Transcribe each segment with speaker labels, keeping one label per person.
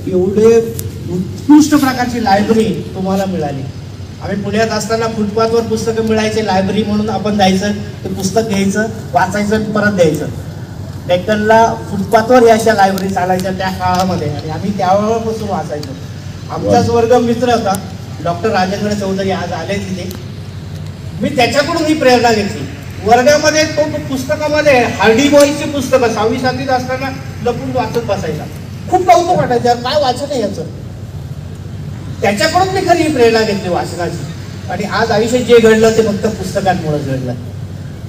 Speaker 1: एवढे उत्कृष्ट प्रकारची लायब्ररी तुम्हाला मिळाली. आम्ही पुण्यात असताना फुटपाथवर पुस्तकं मिळायचे, लायब्ररी म्हणून आपण जायचं, ते पुस्तक घ्यायचं, वाचायचं, परत द्यायचं. डेक्कनला फुटपाथवर या अशा लायब्ररी चालायच्या त्या काळामध्ये आणि आम्ही त्यावेळेपासून वाचायचो. आमचाच वर्ग मित्र होता डॉक्टर राजेंद्र चौधरी, आज आले तिथे. मी त्याच्याकडून ही प्रेरणा घेतली. वर्गामध्ये तो पुस्तकामध्ये हार्डी बॉयची पुस्तकं 6वी 7वीत असताना लपून वाचत बसायचा. खूप कौतुक वाटायचं, काय वाचन आहे याचं. त्याच्याकडून मी खरी प्रेरणा घेतली वाचनाची आणि आज आयुष्यात जे घडलं ते फक्त पुस्तकांमुळे घडलं.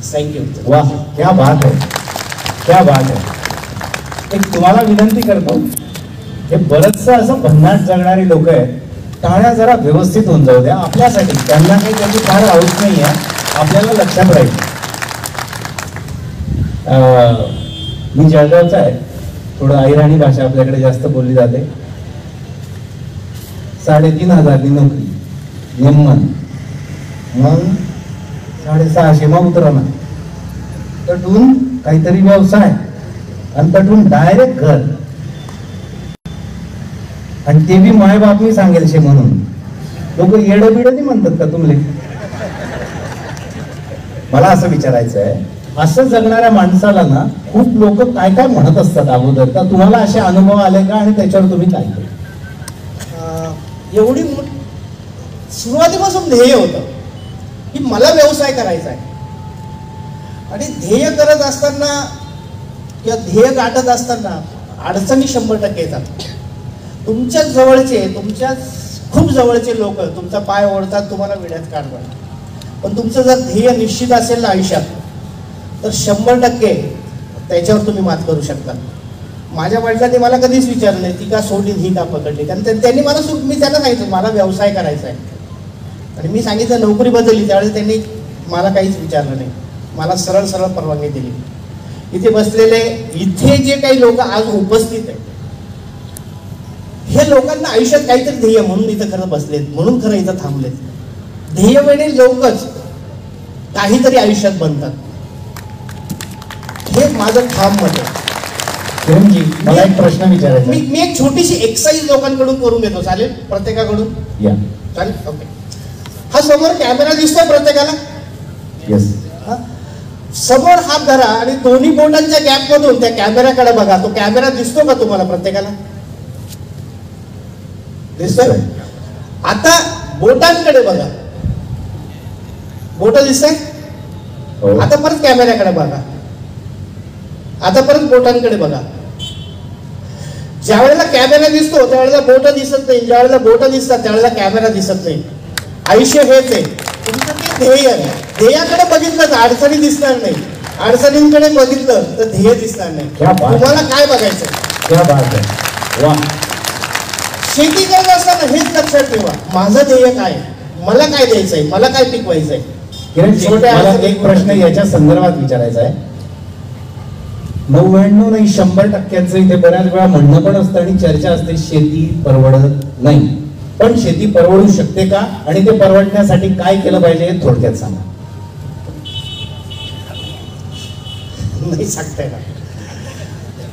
Speaker 1: थँक्यू.
Speaker 2: वा, क्या बात आहे, क्या बात आहे. एक तुम्हाला विनंती करतो, हे बरंचसं असं भन्नाट जगणारी लोक आहेत, टाळ्या जरा व्यवस्थित होऊन जाऊ द्या आपल्यासाठी. त्यांना काही त्याची फार हाऊस नाही आहे, आपल्याला लक्षात राहील. मी जळगावचा आहे, थोडं अहिराणी भाषा आपल्याकडे जास्त बोलली जाते. 3,500 नोकरी, निम्मन, मग 650 मग उतरवणार, तटून काहीतरी व्यवसाय आणि तटून डायरेक्ट घर, आणि ते बी माय बाप मी सांगेल शे म्हणून. लोक येडं बिडं नाही म्हणतात का तुमले? मला असं विचारायचं आहे, असं जगणाऱ्या माणसाला ना खूप लोक काय काय म्हणत असतात अगोदर, तर तुम्हाला असे अनुभव आले का आणि त्याच्यावर तुम्ही काय केलं?
Speaker 1: एवढी सुरुवातीपासून ध्येय होतं की मला व्यवसाय करायचा आहे. आणि ध्येय करत असताना किंवा ध्येय गाठत असताना अडचणी 100% येतात. तुमच्या जवळचे, तुमच्या खूप जवळचे लोक तुमचा पाय ओढतात, तुम्हाला विड्यात काढतात. पण तुमचं जर ध्येय निश्चित असेल ना आयुष्यात, तर 100% त्याच्यावर तुम्ही मात करू शकता. माझ्या वडिलांनी मला कधीच विचारलं नाही ती का सोडली, ही का पकडली. कारण त्यांनी मला मी त्यांना सांगितलं मला व्यवसाय करायचा आहे. आणि मी सांगितलं नोकरी बदलली, त्यावेळेस त्यांनी मला काहीच विचारलं नाही, मला सरळ सरळ परवानगी दिली. इथे बसलेले, इथे जे काही लोक आज उपस्थित आहेत, हे लोकांना आयुष्यात काहीतरी ध्येय म्हणून इथं खरं बसलेत, म्हणून खरं इथं थांबलेत. ध्येयवेळी लोकच काहीतरी आयुष्यात बनतात, हे माझं ठाम मत आहे.
Speaker 2: किरणजी, मला एक प्रश्न विचारायचा.
Speaker 1: मी एक छोटीशी एक्सरसाइज लोकांकडून करून घेतो, चालेल? प्रत्येकाकडून
Speaker 2: या,
Speaker 1: चालेल? ओके. हा समोर कॅमेरा दिसतोय प्रत्येकाला?
Speaker 2: येस.
Speaker 1: समोर हात धरा आणि दोन्ही बोटांच्या गॅप मधून त्या कॅमेऱ्याकडे बघा. तो कॅमेरा दिसतो का तुम्हाला प्रत्येकाला? दिसतोय? आता बोटांकडे बघा. बोट दिसतंय? आता परत कॅमेऱ्याकडे बघा. आता परत बोटांकडे बघा. ज्या वेळेला कॅमेरा दिसतो त्यावेळेला बोट दिसत नाही, ज्या वेळेला बोट दिसतात त्यावेळेला कॅमेरा दिसत नाही. आयुष्य हेच आहे. तुमचं ते ध्येय आहे. ध्येयाकडे बघितलं तर अडचणी दिसणार नाही, अडचणींकडे बघितलं तर ध्येय दिसणार नाही. तुम्हाला काय बघायचं? शेती करत असताना हेच लक्षात ठेवा, माझं ध्येय काय, मला काय द्यायचंय, मला काय पिकवायचंय.
Speaker 2: मला एक प्रश्न याच्या संदर्भात विचारायचा आहे. 99 नाही 100% इथे बऱ्याच वेळा म्हणणं पण असतं आणि चर्चा असते, शेती परवडत नाही. पण शेती परवडू शकते का, आणि ते परवडण्यासाठी काय केलं पाहिजे हे थोडक्यात सांगा.
Speaker 1: नाही सांगताय का?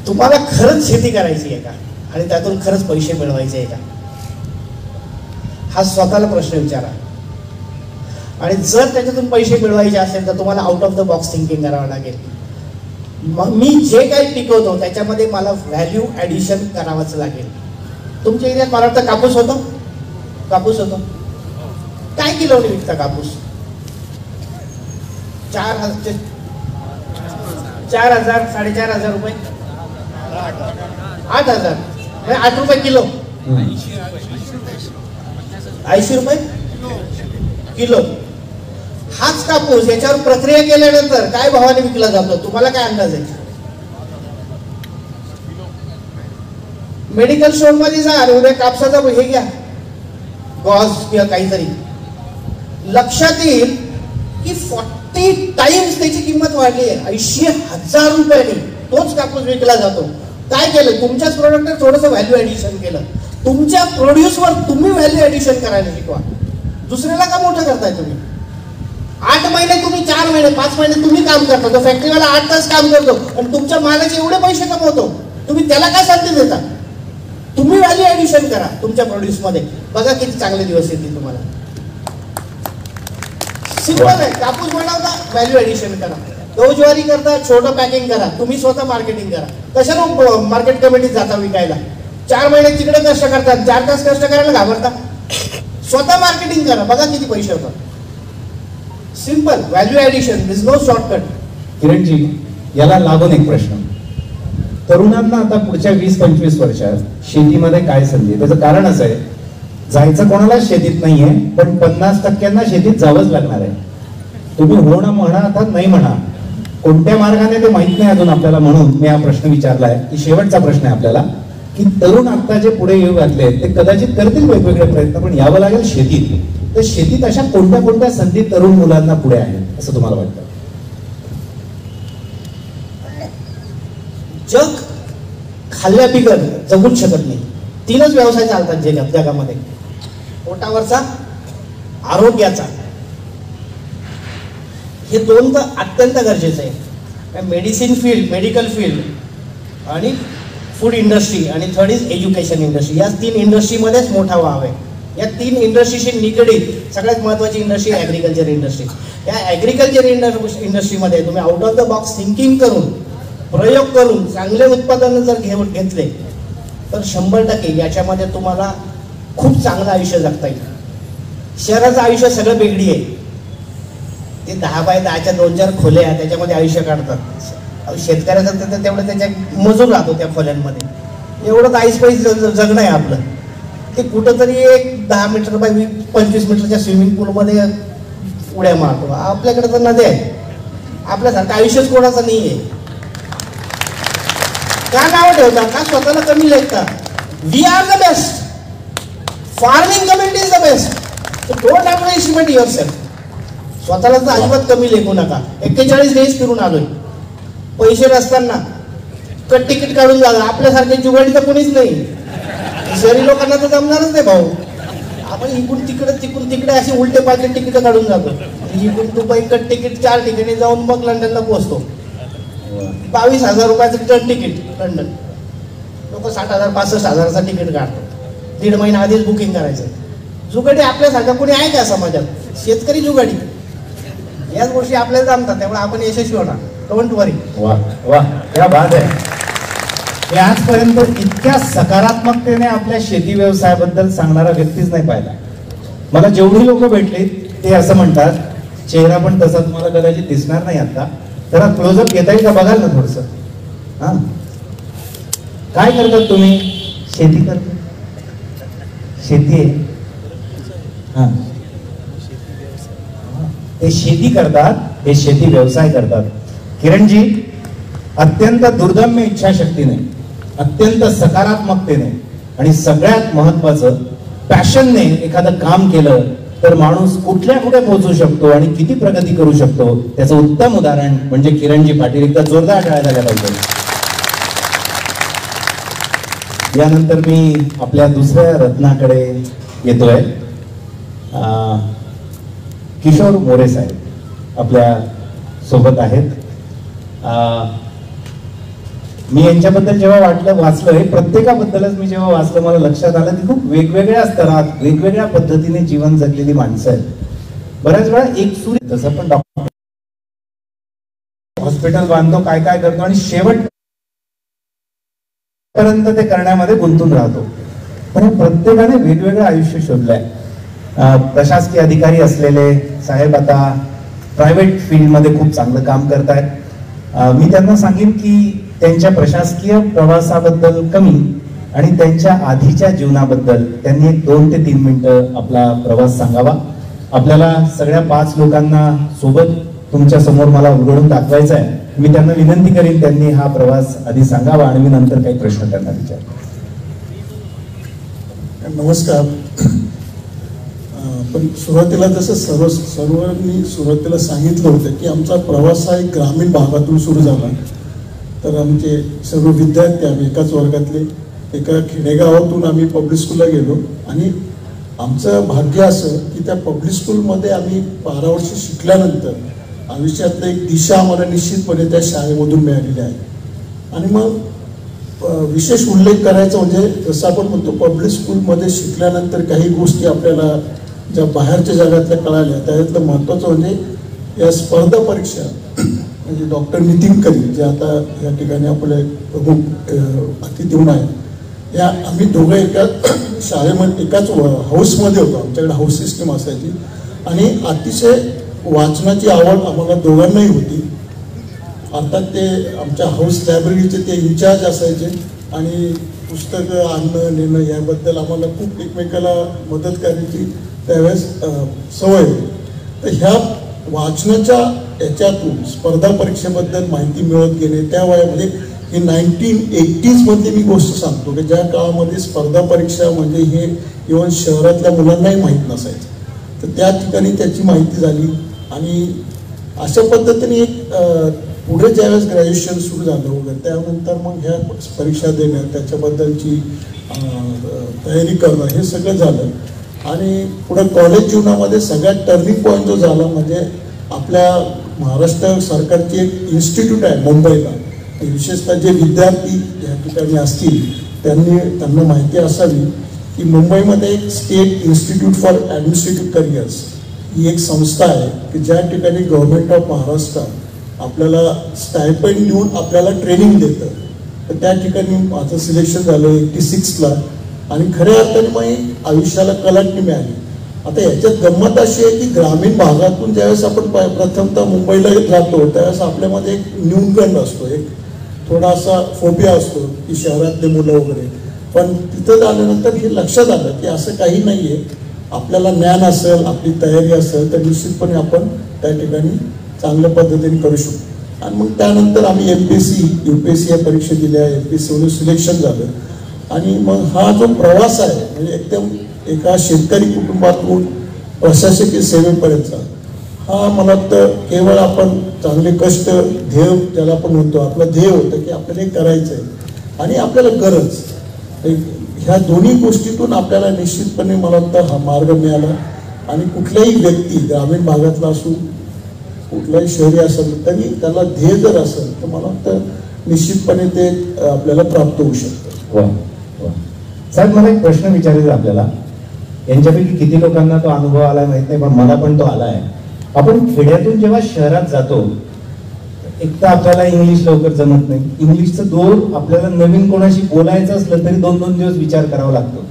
Speaker 1: तुम्हाला खरंच शेती करायची आहे का, आणि त्यातून खरंच पैसे मिळवायचे आहे का, हा स्वतःला प्रश्न विचारा. आणि जर त्याच्यातून पैसे मिळवायचे असेल तर तुम्हाला out of the box thinking करावं लागेल. मग मी जे काही पिकवतो त्याच्यामध्ये मला व्हॅल्यू ॲडिशन करावंच लागेल. तुमच्या एरियात मला वाटतं कापूस होतो, कापूस होतो. काय किलोने विकता कापूस? 4,000, 4,000, 4,500 रुपये, 8,000, 8 रुपये किलो, 80 रुपये किलो. हाच कापूस याच्यावर प्रक्रिया केल्यानंतर काय भावाने विकला जातो तुम्हाला काय अंदाज आहे? मेडिकल स्टोर मध्ये जा, उद्या कापसाचा हे घ्या, गॉज किंवा काहीतरी, लक्षात येईल की 40 टाइम्स त्याची किंमत वाढली आहे. 80,000 रुपयांनी तोच कापूस विकला जातो. काय केलं? तुमच्याच प्रोडक्टवर थोडंसं व्हॅल्यू ऍडिशन केलं. तुमच्या प्रोड्यूसवर तुम्ही व्हॅल्यू ऍडिशन करायला शिकवा. दुसऱ्याला का मोठं करताय तुम्ही? 8 महिने तुम्ही, 4 महिने, 5 महिने तुम्ही काम करता, तो फॅक्टरीवाला 8 तास काम करतो आणि तुमच्या मालाचे एवढे पैसे कमवतो, तुम्ही त्याला काय संधी देता? तुम्ही व्हॅल्यू ॲडिशन करा तुमच्या प्रोड्यूसमध्ये, बघा किती चांगले दिवस येतील तुम्हाला. सिंपल आहे. कापूस बनवता, व्हॅल्यू ॲडिशन करा. गहू ज्वारी करता, छोटं पॅकिंग करा, तुम्ही स्वतः मार्केटिंग करा. कशाला मार्केट कमिटीत जाता विकायला? 4 महिने तिकडे कष्ट करतात, 4 तास कष्ट करायला घाबरता. स्वतः मार्केटिंग करा, बघा किती पैसे होतात. सिंपल व्हॅल्यू ॲडिशन, दिस नो शॉर्टकट.
Speaker 2: किरणजी, याला लागून एक प्रश्न. तरुणांना आता पुढच्या 20-25 वर्षात शेतीमध्ये काय संधी? त्याचं कारण असं आहे, जायचं कोणाला शेतीत नाहीये, पण 50% शेतीत जावंच लागणार आहे. तुम्ही हो ना म्हणा अर्थात नाही म्हणा, कोणत्या मार्गाने ते माहित नाही अजून आपल्याला, म्हणून मी हा प्रश्न विचारलाय की शेवटचा प्रश्न आहे आपल्याला, की तरुण आता जे पुढे येऊ घातले ते कदाचित करतील वेगवेगळे प्रयत्न, पण यावं लागेल शेतीत. तर शेतीत अशा कोणत्या कोणत्या संधी तरुण मुलांना पुढे आहेत असं तुम्हाला वाटतं?
Speaker 1: जग खाल्ल्या बिगर जगूच शकत नाही. 3च व्यवसाय चालतात जगामध्ये, पोटावरचा, आरोग्याचा. हे 2 तर अत्यंत गरजेचं आहे. मेडिसिन फील्ड, मेडिकल फील्ड आणि फूड इंडस्ट्री आणि 3rd इज एज्युकेशन इंडस्ट्री. या 3 इंडस्ट्रीमध्येच मोठा वाव आहे. या 3 इंडस्ट्रीशी निगडीत सगळ्यात महत्त्वाची इंडस्ट्री ॲग्रिकल्चर इंडस्ट्री. या ॲग्रिकल्चर इंडस्ट्रीमध्ये तुम्ही out of the box thinking करून, प्रयोग करून चांगले उत्पादन जर घेतले तर 100% याच्यामध्ये तुम्हाला खूप चांगलं आयुष्य जगता येईल. शहराचं आयुष्य सगळं बेगडी आहे. ते 10 बाय 10च्या 2-4 खोल्या त्याच्यामध्ये आयुष्य काढतात. शेतकऱ्याचं तर तेवढं त्याच्या मजूर राहतो त्या खोल्यांमध्ये. एवढं ऐसपैस जगणं आहे आपलं. ते कुठंतरी एक 10 मीटर बाय 25 मीटरच्या स्विमिंग पूलमध्ये उड्या मारतो. आपल्याकडे तर नद्या आहे. आपल्यासारखं आयुष्यच कोणाचं नाही आहे. का नाव ठेवता? का स्वतःला कमी लेखता? We are the best. Farming community is the best. So don't underestimate yourself. स्वतःला तर अजिबात कमी लेखू नका. 41 डेज फिरून आलोय. पैसे नसताना तिकीट काढून जा. आपल्यासारखे जुगाडी तर कोणीच नाही. शहरी लोकांना तर जमणारच नाही भाऊ. आपण इकडून तिकडे अशी उलटे पालटे तिकीट काढून जातो. इकडून दुबई तिकीट 4 ठिकाणी जाऊन मग लंडनला पोहोचतो. 22,000 रुपयाचं रिटर्न तिकीट लंडन. लोक 60,000 65,000चं तिकीट काढतो. 1.5 महिना आधीच बुकिंग करायचं. जुगाडी आपल्यासारखा कोणी आहे का समाजात? शेतकरी जुगाडी. याच गोष्टी आपल्याला जमतात, त्यामुळे आपण यशस्वी होणार. डोंट वरी.
Speaker 2: वा वा, क्या बात आहे. मी आजपर्यंत इतक्या सकारात्मकतेने आपल्या शेती व्यवसायाबद्दल सांगणारा व्यक्तीच नाही पाहिला. मला जेवढी लोक भेटली ते असं म्हणतात, चेहरा पण तसा तुम्हाला कदाचित दिसणार नाही आता, जरा क्लोजअप घेता येईल का बघाल ना थोडस? हा, काय करतात तुम्ही? शेती करतो. शेती आहे. हा, ते शेती करतात, हे शेती व्यवसाय करतात. किरणजी, अत्यंत दुर्दम्य इच्छाशक्तीने, अत्यंत सकारात्मकतेने आणि सगळ्यात महत्वाचं पॅशनने एखादं काम केलं तर माणूस कुठल्या कुठे पोहोचू शकतो आणि किती प्रगती करू शकतो, त्याचं उत्तम उदाहरण म्हणजे किरणजी पाटील. एकदा जोरदार टाळ्या झाल्या पाहिजे. यानंतर मी आपल्या दुसऱ्या रत्नाकडे येतोय. किशोर मोरे साहेब आपल्या सोबत आहेत. मी यांच्याबद्दल जेव्हा वाचलं, हे प्रत्येकाबद्दलच मी जेव्हा वाचलं मला लक्षात आलं की खूप वेगवेगळ्या स्तरात वेगवेगळ्या पद्धतीने जीवन जगलेली माणसं आहेत. बऱ्याच वेळा एक सूर्य जसं पण डॉक्टर हॉस्पिटल बांधतो, काय काय करतो आणि शेवटपर्यंत ते करण्यामध्ये गुंतून राहतो. पण प्रत्येकाने वेगवेगळं आयुष्य शोधलंय. प्रशासकीय अधिकारी असलेले साहेब आता प्रायव्हेट फील्डमध्ये खूप चांगलं काम करतायत. मी त्यांना सांगेन की त्यांच्या प्रशासकीय प्रवासाबद्दल कमी आणि त्यांच्या आधीच्या जीवनाबद्दल त्यांनी एक 2 ते 3 मिनिटं आपला प्रवास सांगावा. आपल्याला सगळ्या 5 लोकांना सोबत तुमच्या समोर मला उघडून दाखवायचा आहे. मी त्यांना विनंती करीन त्यांनी हा प्रवास आधी सांगावा आणि मी नंतर काही प्रश्न त्यांना विचारतो.
Speaker 3: नमस्कार. पण सुरुवातीला जसं सर्वांनी सुरुवातीला सांगितलं होतं की आमचा प्रवास हा एक ग्रामीण भागातून सुरू झाला. तर आमचे सर्व विद्यार्थी, आम्ही एकाच वर्गातले, एका खेडेगावातून आम्ही पब्लिक स्कूलला गेलो आणि आमचं भाग्य असं की त्या पब्लिक स्कूलमध्ये आम्ही 12 वर्ष शिकल्यानंतर आयुष्यातलं एक दिशा आम्हाला निश्चितपणे त्या शाळेमधून मिळालेली आहे. आणि मग विशेष उल्लेख करायचा म्हणजे जसं आपण म्हणतो पब्लिक स्कूलमध्ये शिकल्यानंतर काही गोष्टी आपल्याला ज्या बाहेरच्या जगातल्या कळाल्या त्याच्यातलं महत्त्वाचं म्हणजे या स्पर्धा परीक्षा म्हणजे डॉक्टर नितीन करी जे आता या ठिकाणी आपले प्रमुख अतिथी होऊन आहेत या आम्ही दोघं एका शाळेमध्ये एकाच हाऊसमध्ये होतो. आमच्याकडे हाऊस सिस्टीम असायची आणि अतिशय वाचनाची आवड आम्हाला दोघांनाही होती. अर्थात ते आमच्या हाऊस लायब्ररीचे ते इन्चार्ज असायचे आणि पुस्तकं आणणं नेणं याबद्दल आम्हाला खूप एकमेकाला मदत करायची त्यावेळेस सवय होती. तर ह्या वाचनाच्या याच्यातून स्पर्धा परीक्षेबद्दल माहिती मिळत गेले त्या वयामध्ये ही 1980s मधली मी गोष्ट सांगतो की ज्या काळामध्ये स्पर्धा परीक्षा म्हणजे हे इव्हन शहरातल्या मुलांनाही माहीत नसायचं. तर त्या ठिकाणी त्याची माहिती झाली आणि अशा पद्धतीने एक पुढे ज्यावेळेस ग्रॅज्युएशन सुरू झालं वगैरे त्यानंतर मग ह्या परीक्षा देणं त्याच्याबद्दलची तयारी करणं हे सगळं झालं. आणि पुढे कॉलेज जीवनामध्ये सगळ्यात टर्निंग पॉईंट जो झाला म्हणजे आपल्या महाराष्ट्र सरकारची एक इन्स्टिट्यूट आहे मुंबईला. विशेषतः जे विद्यार्थी या ठिकाणी असतील त्यांना माहिती असावी की मुंबईमध्ये एक state institute for administrative careers ही एक संस्था आहे की ज्या ठिकाणी गव्हर्नमेंट ऑफ महाराष्ट्र आपल्याला स्टायपेंड देऊन आपल्याला ट्रेनिंग देतं. तर त्या ठिकाणी माझं सिलेक्शन झालं 86ला आणि खऱ्या अर्थाने मग आयुष्याला कलाटणी मिळाली. आता याच्यात गंमत अशी आहे की ग्रामीण भागातून ज्यावेळेस आपण प्रथमतः मुंबईला जातो त्यावेळेस आपल्यामध्ये एक न्यूनगंड असतो, एक थोडासा फोबिया असतो की शहरातले मुलं वगैरे. पण तिथं झाल्यानंतर हे लक्षात आलं की असं काही नाही आहे. आपल्याला ज्ञान असेल आपली तयारी असेल तर निश्चितपणे आपण त्या ठिकाणी चांगल्या पद्धतीने करू शकतो. आणि मग त्यानंतर आम्ही MPSC UPSC या परीक्षा दिल्या. MPSC म्हणून सिलेक्शन झालं आणि मग हा जो प्रवास आहे म्हणजे एकदम एका शेतकरी कुटुंबातून प्रशासकीय सेवेपर्यंतचा हा मला वाटतं केवळ आपण चांगले कष्ट ध्येय ज्याला आपण म्हणतो आपलं ध्येय होतं की आपल्याला हे करायचं आहे आणि आपल्याला गरज ह्या दोन्ही गोष्टीतून आपल्याला निश्चितपणे मला वाटतं हा मार्ग मिळाला. आणि कुठल्याही व्यक्ती ग्रामीण भागातला असू कुठलाही शहरी असेल तरी त्याला ध्येय जर असेल तर मला वाटतं निश्चितपणे ते आपल्याला प्राप्त होऊ शकतं.
Speaker 2: साहेब मला एक प्रश्न विचारायचा आपल्याला. यांच्यापैकी किती लोकांना तो अनुभव आलाय माहित नाही पण मला पण तो आलाय. आपण खेड्यातून जेव्हा शहरात जातो एक तर आपल्याला इंग्लिश लवकर जमत नाही. इंग्लिशचं दोर आपल्याला नवीन कोणाशी बोलायचं असलं तरी 2-2 दिवस विचार करावा लागतो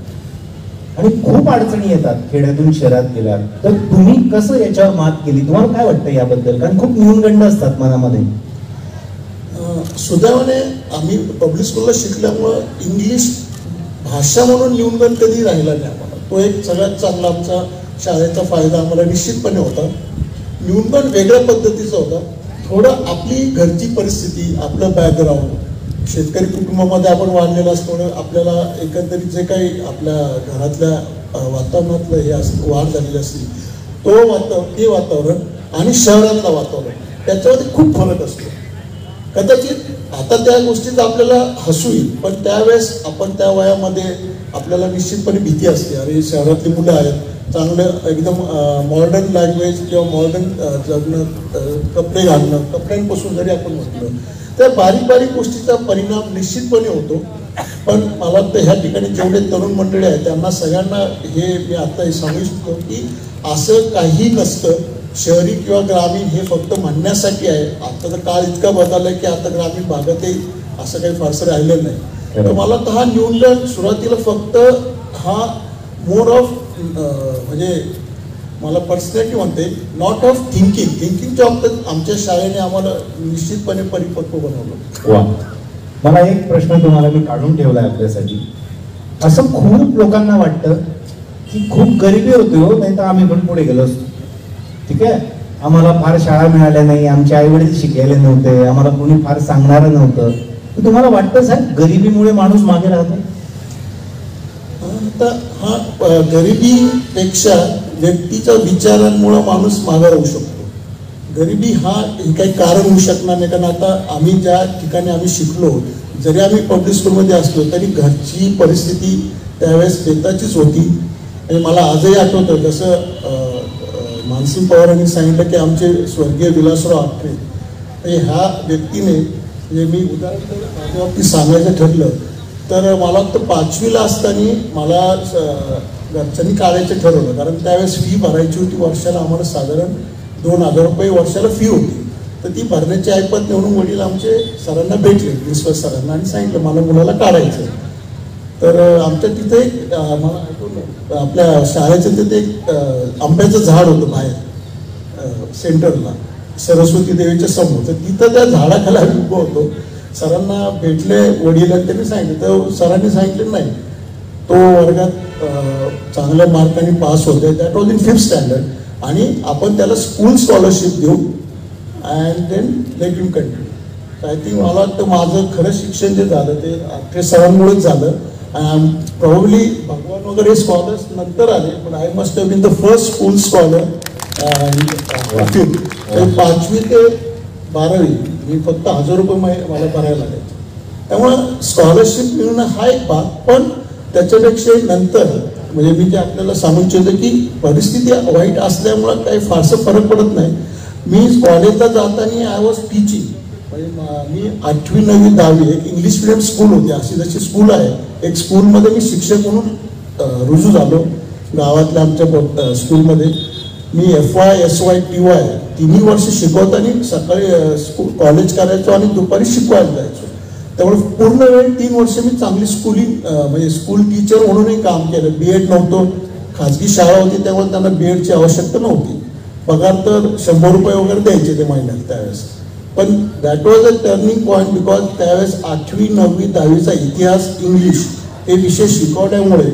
Speaker 2: आणि खूप अडचणी येतात खेड्यातून शहरात गेल्यावर. तर तुम्ही कसं याच्यावर मात केली तुम्हाला काय वाटतं याबद्दल? कारण खूप न्यूनगंड असतात मनामध्ये.
Speaker 3: सुदैवाने आम्ही पब्लिक स्कूलला शिकल्यामुळं इंग्लिश भाषा म्हणून न्यूनगंड कधी राहिला नाही आम्हाला. तो एक सगळ्यात चांगला आमचा शाळेचा फायदा आम्हाला निश्चितपणे होता. न्यूनगंड वेगळ्या पद्धतीचा होता. थोडं आपली घरची परिस्थिती आपलं बॅकग्राऊंड शेतकरी कुटुंबामध्ये आपण वाढलेलं असल्यामुळे आपल्याला एकंदरीत जे काही आपल्या घरातल्या वातावरणातलं हे वाढ झालेली असते ते वातावरण आणि शहरातलं वातावरण त्याच्यामध्ये खूप फरक असतो. कदाचित आता त्या गोष्टीचा आपल्याला हसू येईल पण त्यावेळेस आपण त्या वयामध्ये आपल्याला निश्चितपणे भीती असते. अरे शहरातली मुलं आहेत चांगलं एकदम मॉडर्न लँग्वेज किंवा मॉडर्न जगणं कपडे घालणं कपड्यांपासून जरी आपण म्हटलं तर बारीक बारीक गोष्टीचा परिणाम निश्चितपणे होतो. पण मला वाटतं ह्या ठिकाणी जेवढे तरुण मंडळी आहेत त्यांना सगळ्यांना हे मी आता हे सांगू इच्छितो की असं काही नसतं. शहरी किंवा ग्रामीण हे फक्त म्हणण्यासाठी आहे. आता तर काळ इतका बदललाय की आता ग्रामीण भागातही असं काही फारसं राहिलेलं नाही. तर मला तर हा न्यूनगंड सुरुवातीला फक्त हा मोड ऑफ म्हणजे मला पर्सनॅलिटी म्हणते नॉट ऑफ थिंकिंगच्या बाबतीत आमच्या शाळेने आम्हाला निश्चितपणे परिपक्व बनवलं.
Speaker 2: वा. मला एक प्रश्न तुम्हाला मी काढून ठेवलाय आपल्यासाठी. असं खूप लोकांना वाटतं की खूप गरिबी होती हो नाही तर आम्ही पण पुढे गेलो असतो. ठीक आहे आम्हाला फार शाळा मिळाल्या नाही आमचे आई वडील शिकलेले नव्हते आम्हाला कोणी फार सांगणारं नव्हतं. तर तुम्हाला वाटतं साहेब गरिबीमुळे माणूस मागे राहतो?
Speaker 3: तर हा गरिबीपेक्षा व्यक्तीच्या विचारांमुळे माणूस मागे राहू शकतो. गरिबी हा काही कारण होऊ शकणार नाही. कारण आता आम्ही ज्या ठिकाणी आम्ही शिकलो जरी आम्ही पब्लिक स्कूलमध्ये असलो तरी घरची परिस्थिती त्यावेळेस बेताचीच होती. आणि मला आजही आठवतं जसं मानसिंग पवारांनी सांगितलं की आमचे स्वर्गीय विलासराव आठरे ह्या व्यक्तीने म्हणजे मी उदाहरण माझ्या बाबतीत सांगायचं ठरलं तर मला वाटतं 5वीला असताना मला घरच्यांनी काढायचं ठरवलं, कारण त्यावेळेस फी भरायची होती वर्षाला. आम्हाला साधारण 2,000 रुपये वर्षाला फी होती. तर ती भरण्याची ऐपत निवडून वडील आमचे सरांना भेटले, प्रिन्सिपल सरांना, आणि सांगितलं मला मुलाला काढायचं. तर आमच्या तिथे एक मला आठवलं आपल्या शाळेचं तिथे एक आंब्याचं झाड होतं बाहेर सेंटरला, सरस्वती देवीच्या समोर. तर तिथं त्या झाडाखाली आम्ही उभं होतो. सरांना भेटले वडील आणि त्यांनी सांगितलं, तर सरांनी सांगितलं नाही, तो वर्गात चांगल्या मार्काने पास होते, that was in 5th standard, आणि आपण त्याला स्कूल स्कॉलरशिप देऊ and then let him continue. I think मला वाटतं माझं खरं शिक्षण जे झालं ते सरांमुळेच झालं. प्रॉब्ली भगवान वगैरे स्कॉलर्स नंतर आले, पण I must have been the first school scholar. 5वी ते 12वी मी फक्त 1,000 रुपये मला भरायला लागायचे. त्यामुळं स्कॉलरशिप मिळणं हा एक भाग, पण त्याच्यापेक्षा नंतर म्हणजे मी जे आपल्याला सांगू इच्छितो की परिस्थिती वाईट असल्यामुळं काही फारसं फरक पडत नाही. मी कॉलेजला जाताना आय वॉज टीचिंग, म्हणजे मी 8वी 9वी 10वी एक इंग्लिश मिडियम स्कूल होती, अशी जशी स्कूल आहे एक स्कूलमध्ये मी शिक्षक म्हणून रुजू झालो गावातल्या आमच्या स्कूलमध्ये. मी FY SY TY 3 वर्ष शिकवताना सकाळी कॉलेज करायचो आणि दुपारी शिकवायला जायचो. त्यामुळे पूर्ण वेळ 3 वर्ष मी चांगली म्हणजे स्कूल टीचर म्हणूनही काम केलं. B.Ed नव्हतं, खाजगी शाळा होती, त्यामुळे त्यांना B.Edची आवश्यकता नव्हती. पगार तर 100 रुपये वगैरे द्यायचे ते महिन्यात त्यावेळेस. पण that was a turning point, because त्यावेळेस 8वी 9वी 10वीचा इतिहास इंग्लिश हे विषय शिकवण्यामुळे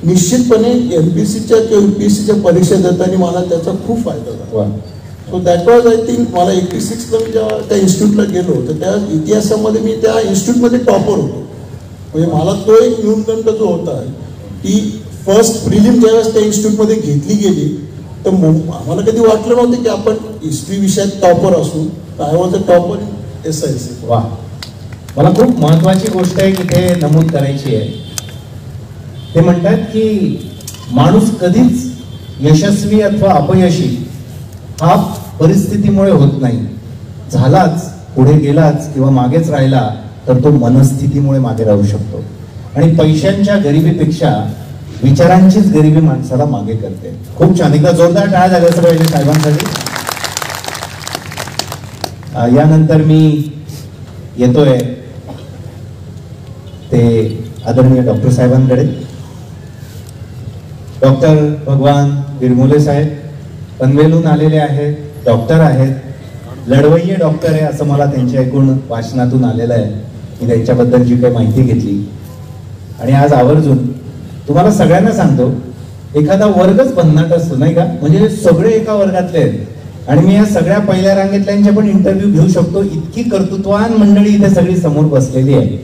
Speaker 3: निश्चितपणे MPSCच्या किंवा UPSCच्या परीक्षा देताना मला त्याचा खूप फायदा झाला. So that was I think मला 86ला मी जेव्हा त्या इन्स्टिट्यूटला गेलो तर त्या इतिहासामध्ये मी त्या इन्स्टिट्यूटमध्ये टॉपर होतो. म्हणजे मला तो एक न्यूनगंड जो होता ती फर्स्ट प्रिलिम ज्यावेळेस त्या इन्स्टिट्यूटमध्ये घेतली गेली तर आम्हाला कधी वाटलं नव्हतं की आपण हिस्ट्री विषयात टॉपर असू. I was a topper in SIC.
Speaker 2: वा, मला खूप महत्वाची गोष्ट आहे इथे नमूद करायची आहे. ते म्हणतात की माणूस कधीच यशस्वी अथवा अपयशी हा परिस्थितीमुळे होत नाही. झालाच, पुढे गेलाच किंवा मागेच राहिला तर तो मनस्थितीमुळे मागे राहू शकतो. आणि पैशांच्या गरिबीपेक्षा विचारांचीच गरिबी माणसाला मागे करते. खूप छान, एकदा जोरदार टाळ्या झाल्याचं पाहिजे साहेबांसाठी. यानंतर मी येतोय ते आदरणीय डॉक्टर साहेबांकडे. डॉक्टर भगवान बिरमुले साहेब पनवेलहून आलेले आहेत, डॉक्टर आहेत, लढवय्ये डॉक्टर आहे असं मला त्यांच्या ऐकून वाचनातून आलेलं आहे. मी त्यांच्याबद्दल काही माहिती घेतली आणि आज आवर्जून तुम्हाला सगळ्यांना सांगतो, एखादा वर्गच भन्नाट असतो नाही का, म्हणजे सगळे एका वर्गातले आहेत आणि मी या सगळ्या पहिल्या रांगेतल्यांचे पण इंटरव्ह्यू घेऊ शकतो. इतकी कर्तृत्वान मंडळी इथे सगळी समोर बसलेली आहे.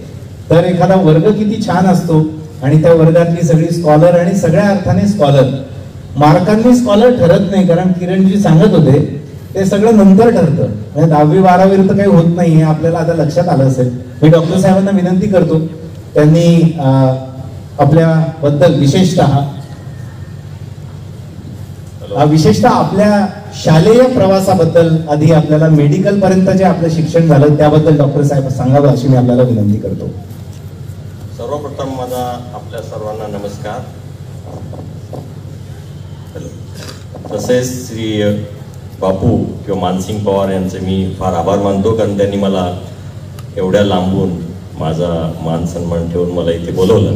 Speaker 2: तर एखादा वर्ग किती छान असतो आणि त्या वर्गातली सगळी स्कॉलर आणि सगळ्या अर्थाने स्कॉलर. मार्कांनी स्कॉलर ठरत नाही, कारण किरणजी सांगत होते ते सगळं नंतर ठरतं. म्हणजे 10वी 12वी तर काही होत नाही हे आपल्याला आता लक्षात आलं असेल. मी डॉक्टर साहेबांना विनंती करतो त्यांनी आपल्याबद्दल विशेषतः आपल्या शालेय प्रवासाबद्दल आधी आपल्याला मेडिकल पर्यंत जे आपलं शिक्षण झालं त्याबद्दल डॉक्टर साहेब सांगावं अशी मी आपल्याला विनंती करतो.
Speaker 4: सर्वप्रथम माझा आपल्या सर्वांना नमस्कार. तसेच श्री बापू किंवा मानसिंग पवार यांचे मी फार आभार मानतो, कारण त्यांनी मला एवढ्या लांबून माझा मान सन्मान ठेवून मला इथे बोलवलं.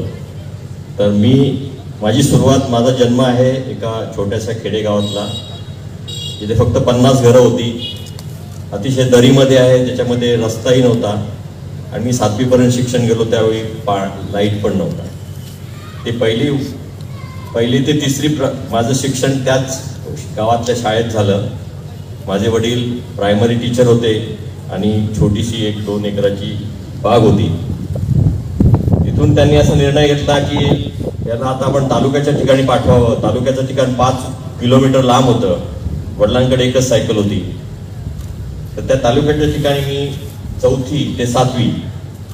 Speaker 4: तर माझी सुरुवात, माझा जन्म आहे एका छोट्याशा खेडेगावातला, जिथे फक्त 50 घरं होती, अतिशय दरीमध्ये आहे, त्याच्यामध्ये रस्ताही नव्हता आणि मी 7वीपर्यंत शिक्षण गेलो. त्यावेळी लाईट पण नव्हता. ते पहिली ते 3री माझं शिक्षण त्याच गावातल्या शाळेत झालं. माझे वडील प्रायमरी टीचर होते आणि छोटीशी 1-2 एकराची बाग होती. तिथून त्यांनी असा निर्णय घेतला की याला आता आपण तालुक्याच्या ठिकाणी पाठवावं. तालुक्याचं ठिकाण 5 किलोमीटर लांब होतं. वडिलांकडे एकच सायकल होती. तर त्या तालुक्याच्या ठिकाणी मी 4थी ते 7वी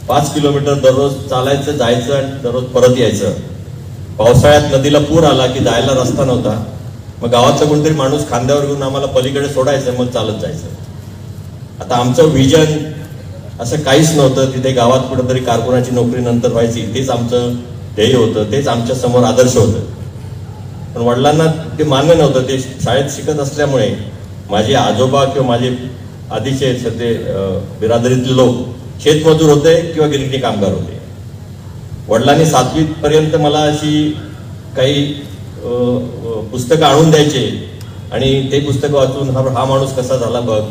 Speaker 4: 5 किलोमीटर दररोज चालायचं, जायचं आणि दररोज परत यायचं. पावसाळ्यात नदीला पूर आला की जायला रस्ता नव्हता. मग गावातला कोणतरी माणूस खांद्यावर घेऊन आम्हाला पलीकडे सोडायचं, मग चालत जायचं. आता आमचं व्हिजन असं काहीच नव्हतं. तिथे गावात कुठेतरी कारकुनाची नोकरी नंतर व्हायची, तेच आमचं ध्येय होतं, तेच आमच्या समोर आदर्श होतं. पण वडिलांना ते मान्य नव्हतं. ते शाळेत शिकत असल्यामुळे माझे आजोबा किंवा माझे आधीचे सध्या बिरादरीतले लोक शेतमजूर होते किंवा गिरणी कामगार होते. वडिलांनी 7वी पर्यंत मला अशी काही पुस्तकं आणून द्यायचे आणि ते पुस्तकं वाचून हा माणूस कसा झाला बघ,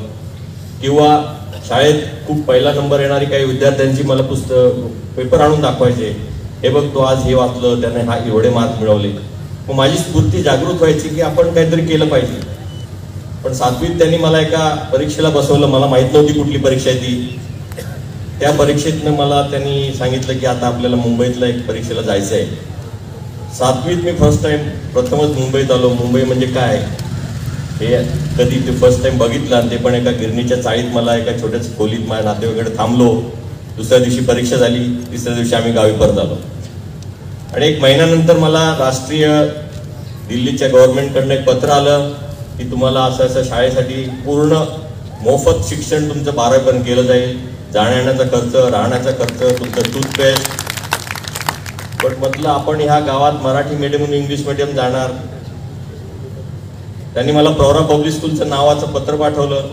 Speaker 4: किंवा शाळेत खूप पहिला नंबर येणारी काही विद्यार्थ्यांची मला पेपर आणून दाखवायचे, हे बघ तो आज हे वाचलं, त्याने हा एवढे मार्क मिळवले. मग माझी स्फूर्ती जागृत व्हायची की आपण काहीतरी केलं पाहिजे. पण 7वीत त्यांनी मला एका परीक्षेला बसवलं. मला माहित नव्हती कुठली परीक्षा आहे ती. त्या परीक्षेतनं मला त्यांनी सांगितलं की आता आपल्याला मुंबईतला एक परीक्षेला जायचं आहे. 7वीत मी फर्स्ट टाइम प्रथमच मुंबईत आलो. मुंबई म्हणजे काय हे कधी ते फर्स्ट टाइम बघितलं, आणि ते पण एका गिरणीच्या चाळीत. मला एका छोट्याच खोलीत माझ्या नातेवाईकडे थांबलो. दुसऱ्या दिवशी परीक्षा झाली, तिसऱ्या दिवशी आम्ही गावी परत आलो. आणि 1 महिन्यानंतर मला राष्ट्रीय दिल्लीच्या गव्हर्नमेंटकडनं एक पत्र आलं की तुम्हाला असं शाळेसाठी पूर्ण मोफत शिक्षण तुमचं 12वी पर्यंत केलं जाईल. जाण्याचा खर्च, राहण्याचा खर्च, तुमचं टूथपेस्ट. पण म्हटलं आपण ह्या गावात मराठी मीडियम इंग्लिश मीडियम जाणार. त्यांनी मला प्रवरा पब्लिक स्कूलचं नावाचं पत्र पाठवलं.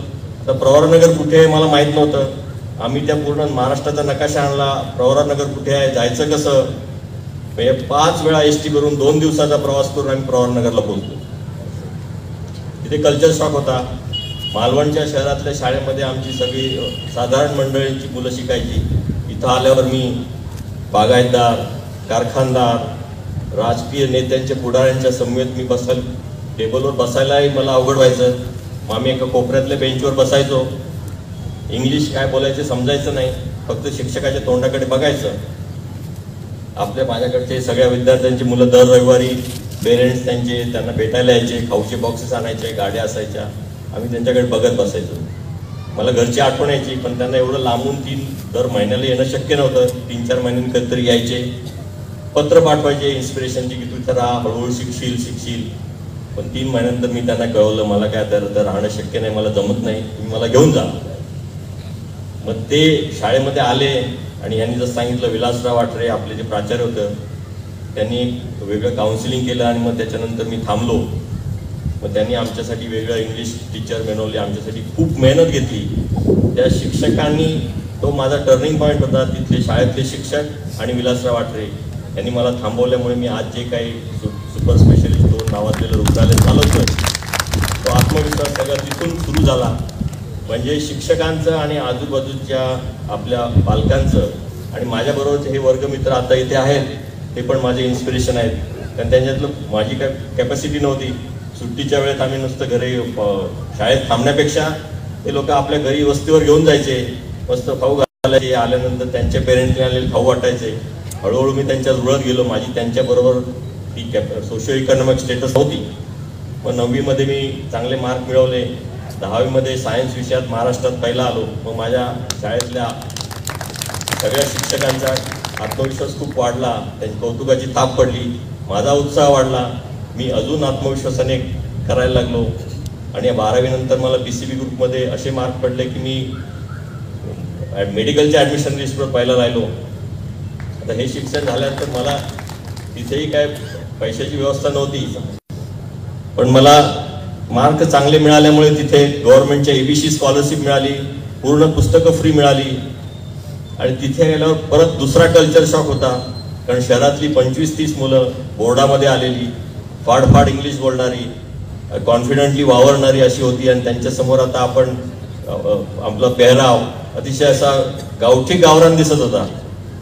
Speaker 4: तर प्रवरानगर कुठे आहे मला माहित नव्हतं. आम्ही त्या पूर्ण महाराष्ट्राचा नकाशा आणला. प्रवरानगर कुठे आहे, जायचं कसं, म्हणजे 5 वेळा एसटी करून 2 दिवसाचा प्रवास करून आम्ही प्रवरानगरला पोहोचलो. तिथे कल्चर शॉक होता. मालवणच्या शहरातल्या शाळेमध्ये आमची सगळी साधारण मंडळींची मुलं शिकायची. इथं आल्यावर मी बागायतदार, कारखानदार, राजकीय नेत्यांच्या पुढाऱ्यांच्या समवेत मी टेबलवर बसायलाही मला अवघड व्हायचं. मग आम्ही एका कोपऱ्यातल्या बेंचवर बसायचो. इंग्लिश काय बोलायचे समजायचं नाही, फक्त शिक्षकाच्या तोंडाकडे बघायचं. माझ्याकडचे सगळ्या विद्यार्थ्यांची मुलं दर रविवारी पेरेंट्स त्यांना भेटायला यायचे. खाऊचे बॉक्सेस आणायचे, गाड्या असायच्या, आम्ही त्यांच्याकडे बघत बसायचो. मला घरची आठवण यायची, पण त्यांना एवढं लांबून दर महिन्याला येणं शक्य नव्हतं. 3-4 महिन्यांनी कधीतरी यायचे, पत्र पाठवायचे इन्स्पिरेशनची की तू तर हळूहळू शिकशील. पण 3 महिन्यानंतर मी त्यांना कळवलं मला काय तर राहणं शक्य नाही, मला जमत नाही, तुम्ही मला घेऊन जा. मग ते शाळेमध्ये आले आणि यांनी जसं सांगितलं विलासराव वाटरे आपले जे प्राचार्य होतं त्यांनी वेगळं काउन्सिलिंग केलं. आणि मग त्याच्यानंतर मी थांबलो. मग त्यांनी आमच्यासाठी वेगळं इंग्लिश टीचर बनवले, आमच्यासाठी खूप मेहनत घेतली. त्या शिक्षकांनी तो माझा टर्निंग पॉईंट होता. तिथले शाळेतले शिक्षक आणि विलासराव वाटरे यांनी मला थांबवल्यामुळे मी आज जे काही सुपर स्पेशालिस्ट 2 नावाजलेलं रुग्णालय चालवतोय, तो आत्मविश्वास सगळा तिथून सुरू झाला. म्हणजे शिक्षकांचं आणि आजूबाजूच्या आपल्या पालकांचं आणि माझ्याबरोबरचे हे वर्गमित्र आता इथे आहेत, ते पण माझे इन्स्पिरेशन आहेत. कारण त्यांच्यातलं माझी काय कॅपॅसिटी नव्हती. सुट्टीच्या वेळेत आम्ही नुसतं घरी शाळेत थांबण्यापेक्षा ते लोक आपल्या घरी वस्तीवर घेऊन जायचे, मस्त खाऊ घालायचे. आल्यानंतर त्यांच्या पेरेंट्सने आलेले खाऊ वाटायचे. हळूहळू मी त्यांच्यात रुळत गेलो. माझी त्यांच्याबरोबर ती सोशो इकॉनॉमिक स्टेटस होती. मग 9वीमध्ये मी चांगले मार्क मिळवले. 10वीमध्ये सायन्स विषयात महाराष्ट्रात पहिला आलो. मग माझ्या शाळेतल्या सगळ्या शिक्षकांचा आत्मविश्वास खूप वाढला, त्यांची कौतुकाची थाप पडली, माझा उत्साह वाढला. मी अजून आत्मविश्वासाने करायला लागलो. आणि 12वी नंतर मला PCB ग्रुपमध्ये असे मार्क पडले की मी मेडिकलच्या ॲडमिशन लिस्टवर पहिला राहिलो. आता हे शिक्षण झाल्यानंतर मला तिथेही काय पैशाची व्यवस्था नव्हती, पण मला मार्क चांगले मिळाल्यामुळे तिथे गव्हर्नमेंटच्या ABC स्कॉलरशिप मिळाली, पूर्ण पुस्तकं फ्री मिळाली. आणि तिथे गेल्यावर परत दुसरा कल्चर शॉक होता. कारण शहरातली 25-30 मुलं बोर्डामध्ये आलेली, फाडफाड इंग्लिश बोलणारी, कॉन्फिडंटली वावरणारी अशी होती. आणि त्यांच्यासमोर आता आपण आपला पेहराव अतिशय असा गावठी गावरान दिसत होता.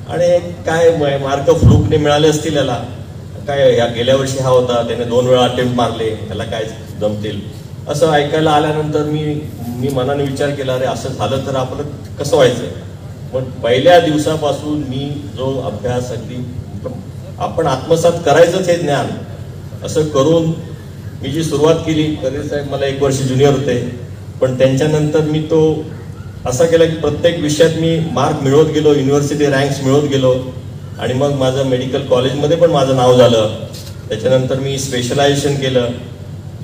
Speaker 4: आणि काय मार्क फ्लूकने मिळाले असतील याला, काय या गेल्या वर्षी हा होता, त्याने 2 वेळा अटेम्प्ट मारले, याला काय जमतील, असं ऐकायला आल्यानंतर मी मनाने विचार केला, अरे असं झालं तर आपलं कसं व्हायचं. मग पहिल्या दिवसापासून मी जो अभ्यास अगदी आपण आत्मसात करायचंच हे ज्ञान, असं करून मी जी सुरुवात केली. करियर साहेब मला 1 वर्ष ज्युनियर होते, पण त्यांच्यानंतर मी तो असा केला की प्रत्येक विषयात मी मार्क मिळवत गेलो, युनिव्हर्सिटी रँक्स मिळवत गेलो. आणि मग माझं मेडिकल कॉलेजमध्ये पण माझं नाव झालं. त्याच्यानंतर मी स्पेशलायझेशन केलं.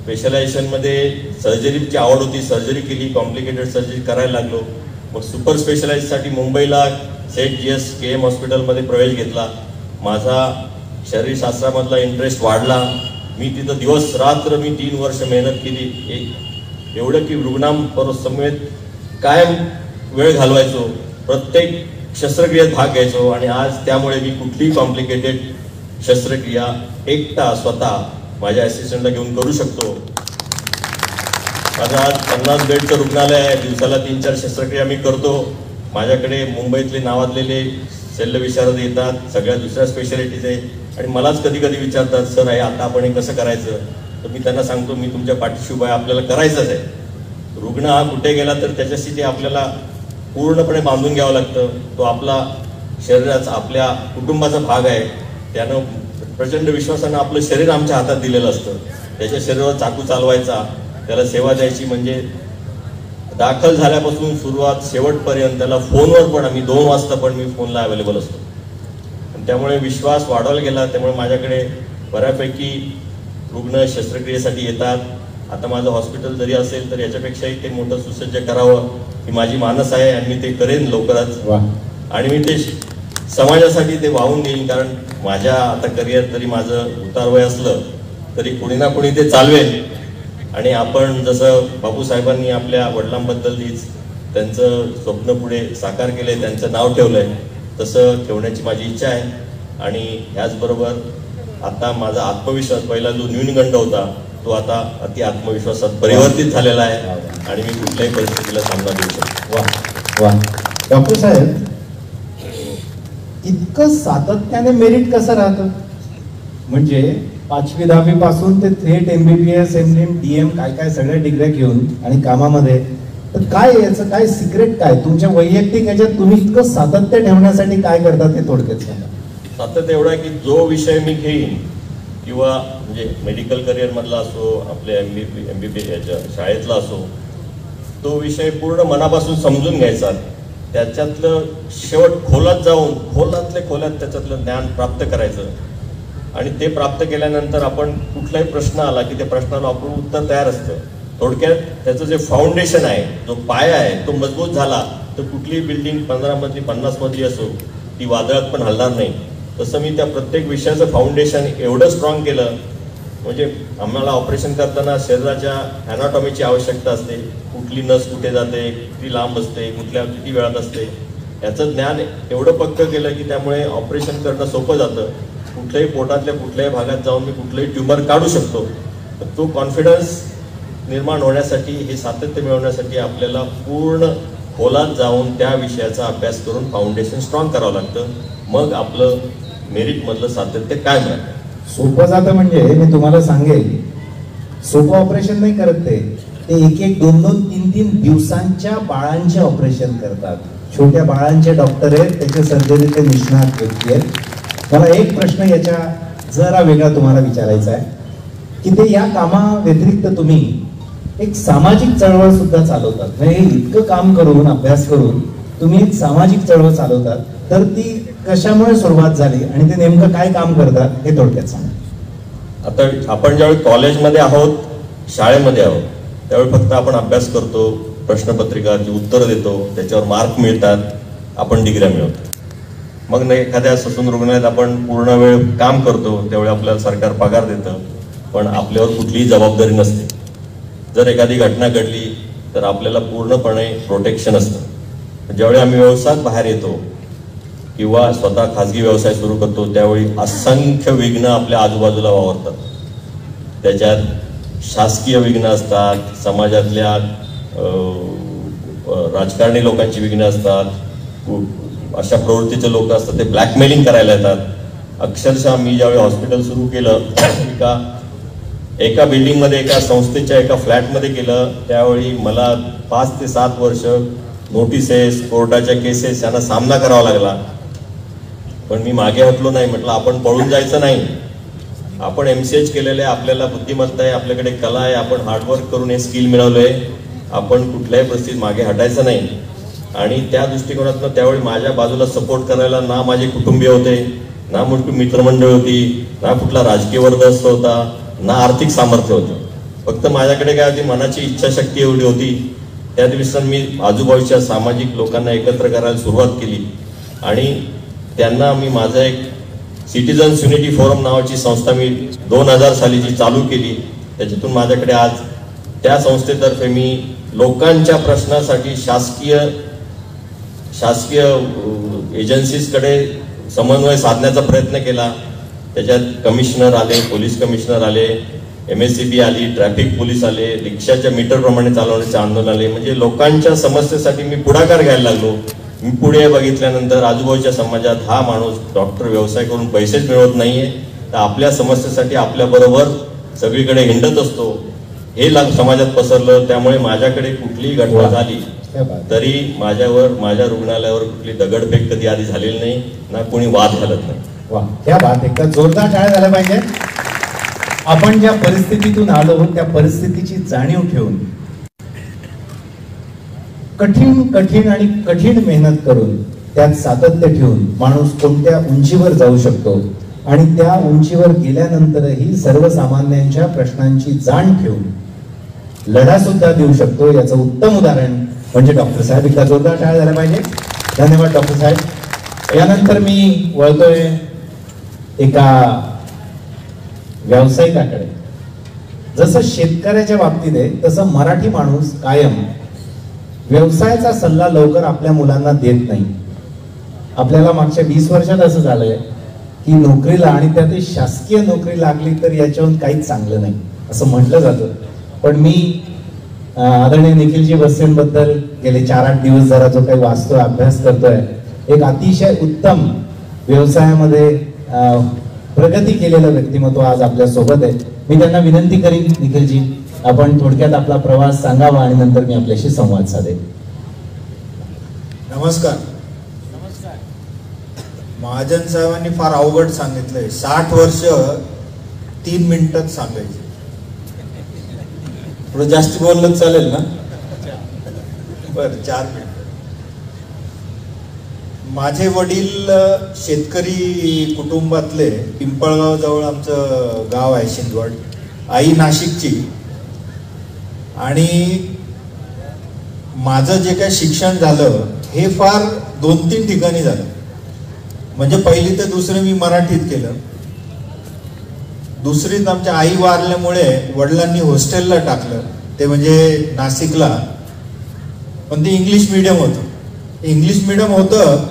Speaker 4: स्पेशलायझेशनमध्ये सर्जरीची आवड होती, सर्जरी केली, कॉम्प्लिकेटेड सर्जरी करायला लागलो. मग सुपर स्पेशलाइजसाठी मुंबईला सेट GSKM हॉस्पिटलमध्ये प्रवेश घेतला. माझा शरीरशास्त्रामधला इंटरेस्ट वाढला. मी तिथं दिवस रात्र मी 3 वर्ष मेहनत केली. एवढं की रुग्णांसमवेत कायम वेळ घालवायचो, प्रत्येक शस्त्रक्रियेत भाग घ्यायचो आणि आज त्यामुळे मी कुठलीही कॉम्प्लिकेटेड शस्त्रक्रिया एकटा स्वतः माझ्या असिस्टंटला घेऊन करू शकतो. माझं आज 50 बेडचं रुग्णालय आहे. दिवसाला 3-4 शस्त्रक्रिया मी करतो. माझ्याकडे मुंबईतले नावाजलेले शल्यविशारद येतात, सगळ्या दुसऱ्या स्पेशालिटीज आहे आणि मलाच कधी कधी विचारतात, सर आहे आता आपण हे कसं करायचं. तर मी त्यांना सांगतो, मी तुमच्या पाठीशी उभा आहे, आपल्याला करायचंच आहे. रुग्ण हा कुठे गेला तर त्याच्याशी ते आपल्याला पूर्णपणे बांधून घ्यावं लागतं. तो आपला शरीराचा आपल्या कुटुंबाचा भाग आहे. त्यानं प्रचंड विश्वासानं आपलं शरीर आमच्या हातात दिलेलं असतं. त्याच्या शरीरावर चाकू चालवायचा, त्याला सेवा द्यायची, म्हणजे दाखल झाल्यापासून सुरुवात शेवटपर्यंत त्याला फोनवर पण आम्ही 2 वाजता पण मी फोनला अवेलेबल असतो. त्यामुळे विश्वास वाढवला गेला. त्यामुळे माझ्याकडे बऱ्यापैकी रुग्ण शस्त्रक्रियेसाठी येतात. आता माझं हॉस्पिटल जरी असेल तर याच्यापेक्षाही ते मोठं सुसज्ज करावं ही माझी मानस आहे आणि मी ते करेन लवकरच. आणि मी ते समाजासाठी ते वाहून देईन. कारण माझ्या आता करिअर तरी माझं उतारवय असलं तरी कोणी ना कोणी ते चालवेल. आणि आपण जसं बापूसाहेबांनी आपल्या वडिलांबद्दल त्यांचं स्वप्न पुढे साकार केले, त्यांचं नाव ठेवलंय, तसं ठेवण्याची माझी इच्छा आहे. आणि याचबरोबर आता माझा आत्मविश्वास, पहिला जो न्यूनगंड होता तो आता अति आत्मविश्वासात परिवर्तित झालेला आहे आणि मी कुठल्याही परिस्थितीला सामना देऊ शकतो.
Speaker 2: वा वा. डॉक्टर साहेब, इतकं सातत्याने मेरिट कसं राहतं? म्हणजे 5वी 10वी पासून ते थेट MBBS MD DM काय सगळ्या डिग्र्या घेऊन आणि कामामध्ये, तर काय याचं काय सिक्रेट काय तुमच्या वैयक्तिक याच्यात तुम्ही इतकं सातत्य ठेवण्यासाठी काय करता ते थोडक्यात सांगा.
Speaker 4: सातत्य एवढं आहे की जो विषय मी घेईन किंवा म्हणजे मेडिकल करिअर मधला असो, आपल्या MBBS शाळेतला असो, तो विषय पूर्ण मनापासून समजून घ्यायचा. त्याच्यातलं शेवट खोलात जाऊन खोलात त्याच्यातलं ज्ञान प्राप्त करायचं. आणि ते प्राप्त केल्यानंतर आपण कुठलाही प्रश्न आला की त्या प्रश्नाला आपण उत्तर तयार असतं. थोडक्यात त्याचं जे फाउंडेशन आहे, जो पाया आहे, तो मजबूत झाला तर कुठलीही बिल्डिंग 15 मजली 50 मजली असो ती वादळात पण हलणार नाही. तसं मी त्या प्रत्येक विषयाचं फाउंडेशन एवढं स्ट्रॉंग केलं, म्हणजे आम्हाला ऑपरेशन करताना शरीराच्या अॅनाटॉमीची आवश्यकता असते. कुठली नस कुठे जाते, किती लांब असते, किती वेळात असते, याचं ज्ञान एवढं पक्कं केलं की त्यामुळे ऑपरेशन करणं सोपं जातं. कुठल्याही पोटातल्या कुठल्याही भागात जाऊन मी कुठलंही ट्यूमर काढू शकतो. तो कॉन्फिडन्स निर्माण होण्यासाठी, हे सातत्य मिळवण्यासाठी आपल्याला पूर्ण खोलात जाऊन त्या विषयाचा अभ्यास करून फाउंडेशन स्ट्रॉंग करावं लागतं. मग आपलं मेरिटमधलं सातत्य काय मिळतं.
Speaker 2: सोपं जातं म्हणजे मी तुम्हाला सांगेल, सोपं ऑपरेशन नाही करत ते 1-1, 2-2, 3-3 दिवसांच्या बाळांचे ऑपरेशन करतात. छोट्या बाळांचे डॉक्टर आहेत, त्याचे सर्जरीचे निष्णात व्यक्ती आहेत. मला एक प्रश्न याच्या जरा वेगळा तुम्हाला विचारायचा आहे की ते या कामा व्यतिरिक्त तुम्ही एक सामाजिक चळवळ सुद्धा चालवतात. म्हणजे इतकं काम करून, अभ्यास करून तुम्ही एक सामाजिक चळवळ चालवतात, तर ती कशामुळे सुरुवात झाली आणि ते नेमकं काय काम करतात हे थोडक्यात सांगा.
Speaker 4: आता आपण ज्यावेळी कॉलेजमध्ये आहोत, शाळेमध्ये आहोत, त्यावेळी फक्त आपण अभ्यास करतो, प्रश्नपत्रिकाची उत्तरं देतो, त्याच्यावर मार्क मिळतात, आपण डिग्र्या मिळवतो. मग एखाद्या ससून रुग्णालयात आपण पूर्ण वेळ काम करतो, त्यावेळी आपल्याला सरकार पगार देतं, पण आपल्यावर कुठलीही जबाबदारी नसते. जर एखादी घटना घडली तर आपल्याला पूर्णपणे प्रोटेक्शन असतं. ज्यावेळी आम्ही व्यवसायात बाहेर येतो किंवा स्वतः खाजगी व्यवसाय सुरू करतो, त्यावेळी असंख्य विघ्न आपल्या आजूबाजूला वावरतात. त्याच्यात शासकीय विघ्न असतात, समाजातल्या राजकारणी लोकांची विघ्न असतात, अशा प्रवृत्तीचे लोक असतात, ते ब्लॅकमेलिंग करायला येतात. अक्षरशः मी ज्यावेळी हॉस्पिटल सुरू केलं, एका बिल्डिंगमध्ये, एका संस्थेच्या एका फ्लॅटमध्ये केलं, त्यावेळी मला 5 ते 7 वर्ष नोटिसेस, कोर्टाच्या केसेस यांना सामना करावा लागला. पण मी मागे हटलो नाही. म्हटलं आपण पळून जायचं नाही. आपण MCH केलेलं आहे, आपल्याला बुद्धिमत्ता आहे, आपल्याकडे कला आहे, आपण हार्डवर्क करून हे स्किल मिळवलंय. आपण कुठल्याही परिस्थितीत मागे हटायचं नाही. आणि त्या दृष्टिकोनातून त्यावेळी माझ्या बाजूला सपोर्ट करायला ना माझे कुटुंबीय होते, ना मोठी मित्रमंडळ होती, ना कुठला राजकीय वर्चस्व होता, ना आर्थिक सामर्थ्य होतं. फक्त माझ्याकडे काय होती, मनाची इच्छाशक्ती एवढी होती त्या दिवसात मी आजूबाजूच्या सामाजिक लोकांना एकत्र करायला सुरुवात केली आणि त्यांना मी माझं एक सिटीजन्स युनिटी फोरम नावाची संस्था मी 2000 सालीची चालू केली. त्याच्यातून माझ्याकडे आज त्या संस्थेतर्फे मी लोकांच्या प्रश्नासाठी शासकीय एजन्सीजकडे समन्वय साधण्याचा प्रयत्न केला. त्याच्यात कमिशनर आले, पोलीस कमिशनर आले, MSCB आली, ट्रॅफिक पोलीस आले, रिक्षाच्या मीटरप्रमाणे चालवण्याचे आंदोलन आले. म्हणजे लोकांच्या समस्येसाठी मी पुढाकार घ्यायला लागलो. मी पुढे बघितल्यानंतर आजूबाजूच्या समाजात हा माणूस डॉक्टर व्यवसाय करून पैसेच मिळवत नाहीये, तर आपल्या समस्येसाठी आपल्या बरोबर सगळीकडे हिंडत असतो, हे समाजात पसरलं. त्यामुळे माझ्याकडे कुठलीही घटना झाली तरी माझ्या रुग्णालयावर कुठली दगडफेक कधी आधी झालेली नाही, ना कोणी वाद घालत नाही.
Speaker 2: वा, क्या बात, एकदा जोरदार टाळ्या झाल्या पाहिजे. आपण ज्या परिस्थितीतून आलो त्या परिस्थितीची जाणीव ठेवून कठीण मेहनत करून त्यात सातत्य ठेवून माणूस कोणत्या उंचीवर जाऊ शकतो आणि त्या उंचीवर गेल्यानंतरही सर्वसामान्यांच्या प्रश्नांची जाण ठेवून लढा सुद्धा देऊ शकतो, याचं उत्तम उदाहरण म्हणजे डॉक्टर साहेब. एकदा जोरदार टाळ्या झाल्या पाहिजे. धन्यवाद डॉक्टर साहेब. यानंतर मी वळतोय एका व्यावसायिकाकडे. जसं शेतकऱ्याच्या बाबतीत आहे तसं मराठी माणूस कायम व्यवसायाचा सल्ला लवकर आपल्या मुलांना देत नाही. आपल्याला मागच्या 20 वर्षात असं झालंय की नोकरीला, आणि त्यात शासकीय नोकरी लागली तर याच्याहून काहीच चांगलं नाही असं म्हटलं जातं. पण मी आदरणीय निखिलजी बस्सेंबद्दल गेले 4-8 दिवस जरा जो काही वाचतोय, अभ्यास करतोय, एक अतिशय उत्तम व्यवसायामध्ये प्रगती केलेलं व्यक्तिमत्व आज आपल्या सोबत आहे. मी त्यांना विनंती करीन, निखिलजी आपण थोडक्यात आपला प्रवास सांगावा आणि नंतर मी आपल्याशी संवाद साधेन.
Speaker 5: नमस्कार. महाजन साहेबांनी फार अवघड सांगितलंय. 60 वर्ष 3 मिनिटात सांगायचे. थोडं जास्त बोललं चालेल ना? बरं, 4 मिनिट. माझे वडील शेतकरी कुटुंबातले, पिंपळगाव जवळ आमचं गाव आहे शिंदवड. आई नाशिकची. आणि माझं जे काही शिक्षण झालं हे फार 2-3 ठिकाणी झालं. म्हणजे पहिली ते दुसरी मी मराठीत केलं. दुसरीत आमच्या आई वारल्यामुळे वडिलांनी हॉस्टेलला टाकलं, ते म्हणजे नाशिकला. पण ते इंग्लिश मीडियम होतं. इंग्लिश मीडियम होतं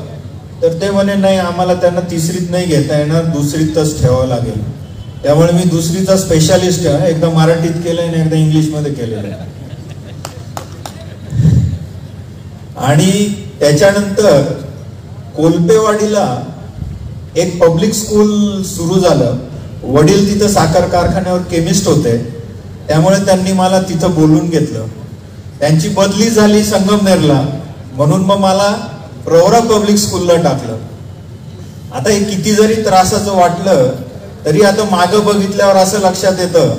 Speaker 5: तर ते म्हणे नाही, आम्हाला त्यांना तिसरीत नाही घेता येणार, दुसरीतच ठेवावं लागेल. त्यामुळे मी दुसरीचा स्पेशालिस्ट आहे. एकदा मराठीत केलंय आणि एकदा इंग्लिशमध्ये केलेलं आहे. आणि त्याच्यानंतर कोल्पेवाडीला एक पब्लिक स्कूल सुरू झालं. वडील तिथं साखर कारखान्यावर केमिस्ट होते, त्यामुळे त्यांनी मला तिथं बोलून घेतलं. त्यांची बदली झाली संगमनेरला, म्हणून मग मला प्रवरा पब्लिक स्कूलला टाकलं. आता हे किती जरी त्रासाचं वाटलं तरी आता मागं बघितल्यावर असं लक्षात येतं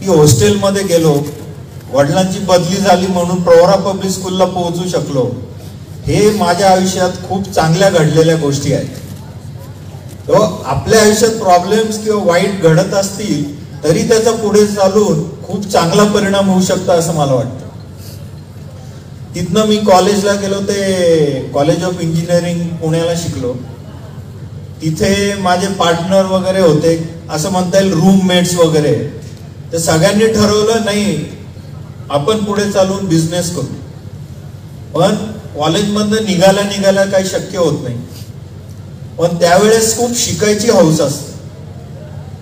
Speaker 5: की हॉस्टेलमध्ये गेलो, वडिलांची बदली झाली म्हणून प्रवरा पब्लिक स्कूलला पोहोचू शकलो. हे माझ्या आयुष्यात खूप चांगल्या घडलेल्या गोष्टी आहेत. तो आपल्या आयुष्यात प्रॉब्लेम्स किंवा वाईट घडत असतील तरी त्याचा पुढे चालून खूप चांगला परिणाम होऊ शकतो असं मला वाटतं. तिथनं मी कॉलेजला गेलो, ते कॉलेज ऑफ इंजिनिअरिंग पुण्याला शिकलो. तिथे माझे पार्टनर वगैरे होते, असं म्हणता येईल रूममेट्स वगैरे. तर सगळ्यांनी ठरवलं नाही आपण पुढे चालून बिझनेस करू. पण कॉलेजमधनं निघायला काही शक्य होत नाही. पण त्यावेळेस खूप शिकायची हौस असते.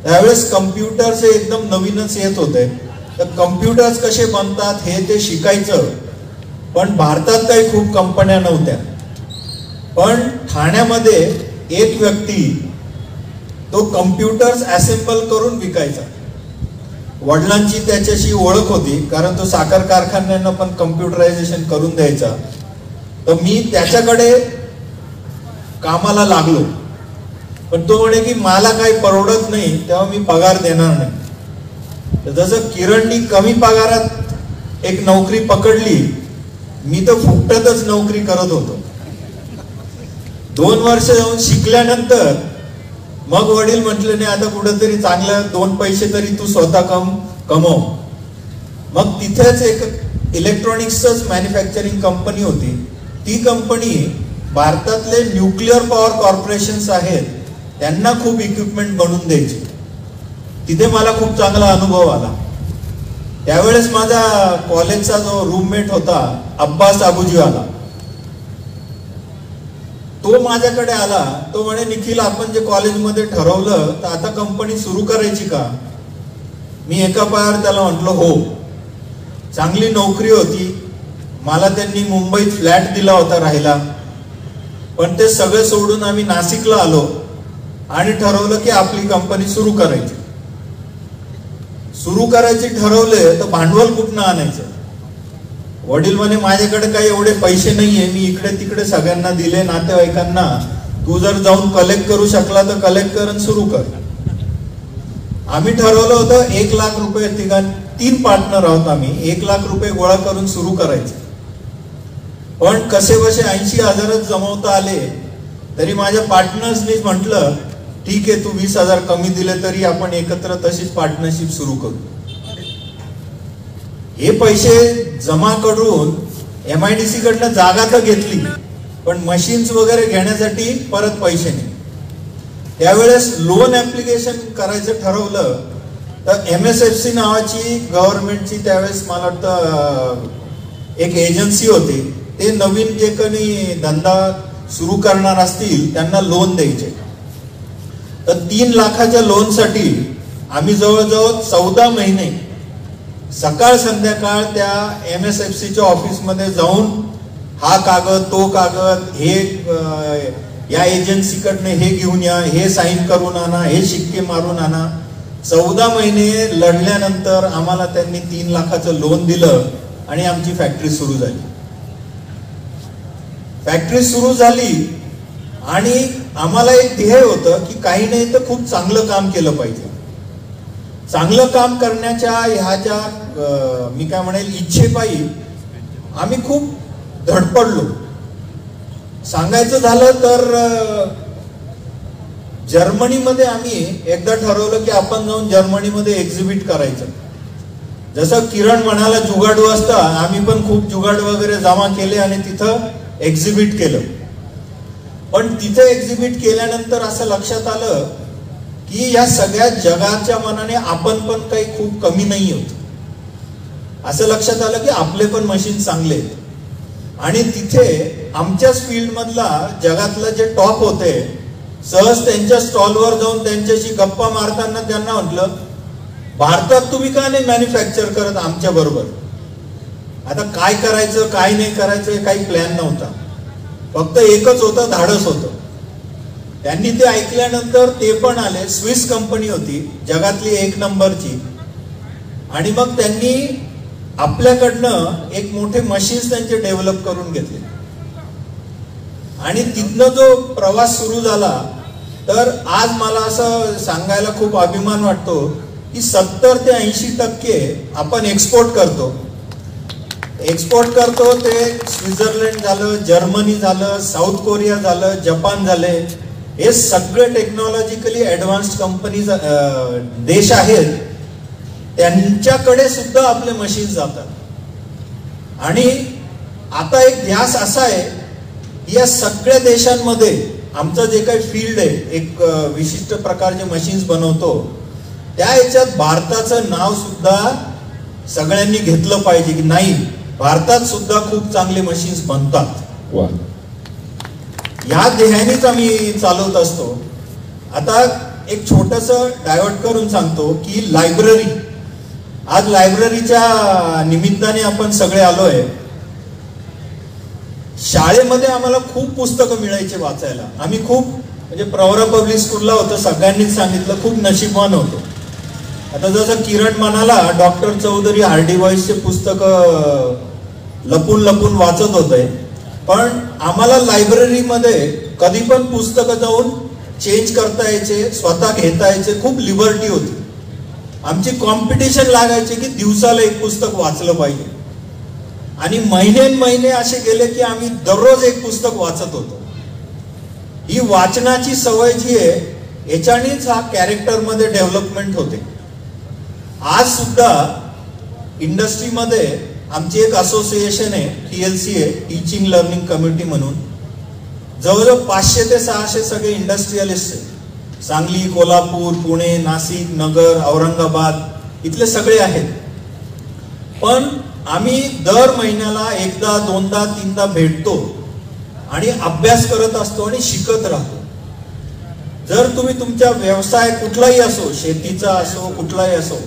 Speaker 5: त्यावेळेस कम्प्युटर्स एकदम नवीनच येत होते. तर कम्प्युटर्स कसे बनतात हे ते शिकायचं. पण भारतात काही खूप कंपन्या नव्हत्या. पण ठाण्यामध्ये एक व्यक्ती तो कम्प्युटर्स असेंबल करून विकायचा. वडिलांची त्याच्याशी ओळख होती, कारण तो साखर कारखान्यांना पण कम्प्युटरायझेशन करून द्यायचा. तर मी त्याच्याकडे कामाला लागलो. पण तो म्हणे की मला काही परवडत नाही, तेव्हा मी पगार देणार नाही. तर जसं किरणनी कमी पगारात एक नोकरी पकडली, मी तर फुकटातच नोकरी करत होतो. 2 वर्ष जाऊन शिकल्यानंतर मग वडील म्हटले नाही, आता कुठेतरी चांगलं 2 पैसे तरी तू स्वतः कमव. मग तिथेच एक इलेक्ट्रॉनिक्सच मॅन्युफॅक्चरिंग कंपनी होती. ती कंपनी भारतातले न्यूक्लिअर पॉवर कॉर्पोरेशन्स आहेत त्यांना खूप इक्विपमेंट बनवून द्यायची. तिथे मला खूप चांगला अनुभव आला. त्यावेळेस माझा कॉलेजचा जो रूममेट होता अब्बास अबुजीवाला, तो माझ्याकडे आला. तो म्हणे, निखिल, आपण जे कॉलेजमध्ये ठरवलं तर आता कंपनी सुरू करायची का? मी एका पायावर त्याला म्हटलं हो. चांगली नोकरी होती. मला त्यांनी मुंबईत फ्लॅट दिला होता राहायला. पण ते सगळं सोडून आम्ही नाशिकला आलो आणि ठरवलं की आपली कंपनी सुरू करायची. सुरू करायची ठरवले तर भांडवल कुठनं आणायचं? वडील म्हणे, माझ्याकडे काही एवढे पैसे नाहीये, मी इकडे तिकडे सगळ्यांना दिले नातेवाईकांना, तू जर जाऊन कलेक्ट करू शकला तर कलेक्ट कर आणि सुरू कर. आम्ही ठरवलं होतं 1 लाख रुपये, 3 पार्टनर आहोत आम्ही, 1 लाख रुपये गोळा करून सुरू करायचं. पण कसे बसे 80,000च जमवता आले. तरी माझ्या पार्टनर्सनी म्हटलं, ठीक आहे, तू 20,000 कमी दिले तरी आपण एकत्र तशीच पार्टनरशिप सुरू करू. हे पैसे जमा करून MIDC कडनं जागा तर घेतली, पण मशीन्स वगैरे घेण्यासाठी परत पैसे नाही. त्यावेळेस लोन ऍप्लिकेशन करायचं ठरवलं तर MSFC नावाची गव्हर्नमेंटची त्यावेळेस मला वाटतं एक एजन्सी होती. ते नवीन जे कोणी धंदा सुरू करणार असतील त्यांना लोन द्यायचे. तर 3 लाखाच्या लोनसाठी आम्ही जवळजवळ 14 महिने सकाळ संध्याकाळ त्या MSFCच्या ऑफिसमध्ये जाऊन हा कागद, तो कागद, हे या एजन्सीकडनं हे घेऊन या, हे साईन करून आणा, हे शिक्के मारून आणा. 14 महिने लढल्यानंतर आम्हाला त्यांनी 3 लाखाचं लोन दिलं आणि आमची फॅक्टरी सुरू झाली. फॅक्टरी सुरू झाली आणि आम्हाला एक ध्येय होतं की काही नाही तर खूप चांगलं काम केलं पाहिजे. चांगलं काम करण्याच्या ह्याच्या मी काय म्हणेल इच्छेपायी आम्ही खूप धडपडलो. सांगायचं झालं तर जर्मनीमध्ये आम्ही एकदा ठरवलं की आपण जाऊन जर्मनीमध्ये एक्झिबिट करायचं. जसं किरण म्हणाला जुगाडू असता, आम्ही पण खूप जुगाड वगैरे जमा केले आणि तिथं एक्झिबिट केलं. पण तिथे एक्झिबिट केल्यानंतर असं लक्षात आलं की या सगळ्या जगाच्या मनाने आपण पण काही खूप कमी नाही होत. असं लक्षात आलं की आपले पण मशीन चांगले आहेत. आणि तिथे आमच्याच फील्ड मधला जगातला जे टॉप होते, सहज त्यांच्या स्टॉलवर जाऊन त्यांच्याशी गप्पा मारताना त्यांना म्हटलं, भारतात तुम्ही का नाही मॅन्युफॅक्चर करत आमच्या बरोबर? आता काय करायचं काय नाही करायचं काही प्लॅन नव्हता. फक्त एकच होतं, धाडस होतं. त्यांनी ते ऐकल्यानंतर ते पण आले. स्विस कंपनी होती, जगातली 1 नंबरची. आणि मग त्यांनी आपल्याकडनं एक मोठे मशीन्स त्यांचे डेव्हलप करून घेतले. आणि तिथनं जो प्रवास सुरू झाला, तर आज मला असं सांगायला खूप अभिमान वाटतो की 70 ते 80% आपण एक्सपोर्ट करतो. ते स्वित्झर्लंड झालं, जर्मनी झालं, साऊथ कोरिया झालं, जपान झाले. हे सगळे टेक्नॉलॉजिकली ऍडव्हान्स्ड कंपनीज देश आहेत. त्यांच्याकडे सुद्धा आपले मशीन्स जातात. आणि आता एक ध्यास असा आहे की या सगळ्या देशांमध्ये आमचं जे काही फील्ड आहे, एक विशिष्ट प्रकारचे मशीन्स बनवतो, त्या याच्यात भारताचं नाव सुद्धा सगळ्यांनी घेतलं पाहिजे की नाही, भारतात सुद्धा खूप चांगले मशीन्स बनतात. या ध्येयानेच आम्ही चालवत असतो. आता एक छोटस डायव्हर्ट करून सांगतो की लायब्ररी, आज लायब्ररीच्या निमित्ताने आपण सगळे आलोय. शाळेमध्ये आम्हाला खूप पुस्तकं मिळायचे वाचायला. आम्ही खूप म्हणजे प्रवरा पब्लिक स्कूलला होतो, सगळ्यांनीच सांगितलं खूप नशीबवान होतो. आता जसं किरण म्हणाला, डॉक्टर चौधरी हार्डी वॉइसचे पुस्तकं लपून लपून वाचत होते. पण आम्हाला लायब्ररीमध्ये कधी पण पुस्तकं जाऊन चेंज करता यायचे, स्वतः घेता यायचे, खूप लिबर्टी होती. आमची कॉम्पिटिशन लागायची की दिवसाला 1 पुस्तक वाचलं पाहिजे. आणि महिने असे गेले की आम्ही दररोज 1 पुस्तक वाचत होतो. ही वाचनाची सवय जी आहे याच्यानेच हा कॅरेक्टरमध्ये डेव्हलपमेंट होते. आज सुद्धा इंडस्ट्रीमध्ये आमची एक असोसिएशन आहे, TLC आहे, टीचिंग लर्निंग कम्युनिटी म्हणून. जवळजवळ 500 ते 600 सगळे इंडस्ट्रियलिस्ट आहे. सांगली, कोल्हापूर, पुणे, नाशिक, नगर, औरंगाबाद इथले सगळे आहेत. पण आम्ही दर महिन्याला एकदा, दोनदा, तीनदा भेटतो आणि अभ्यास करत असतो आणि शिकत राहतो. जर तुम्ही तुमचा व्यवसाय कुठलाही असो, शेतीचा असो, कुठलाही असो,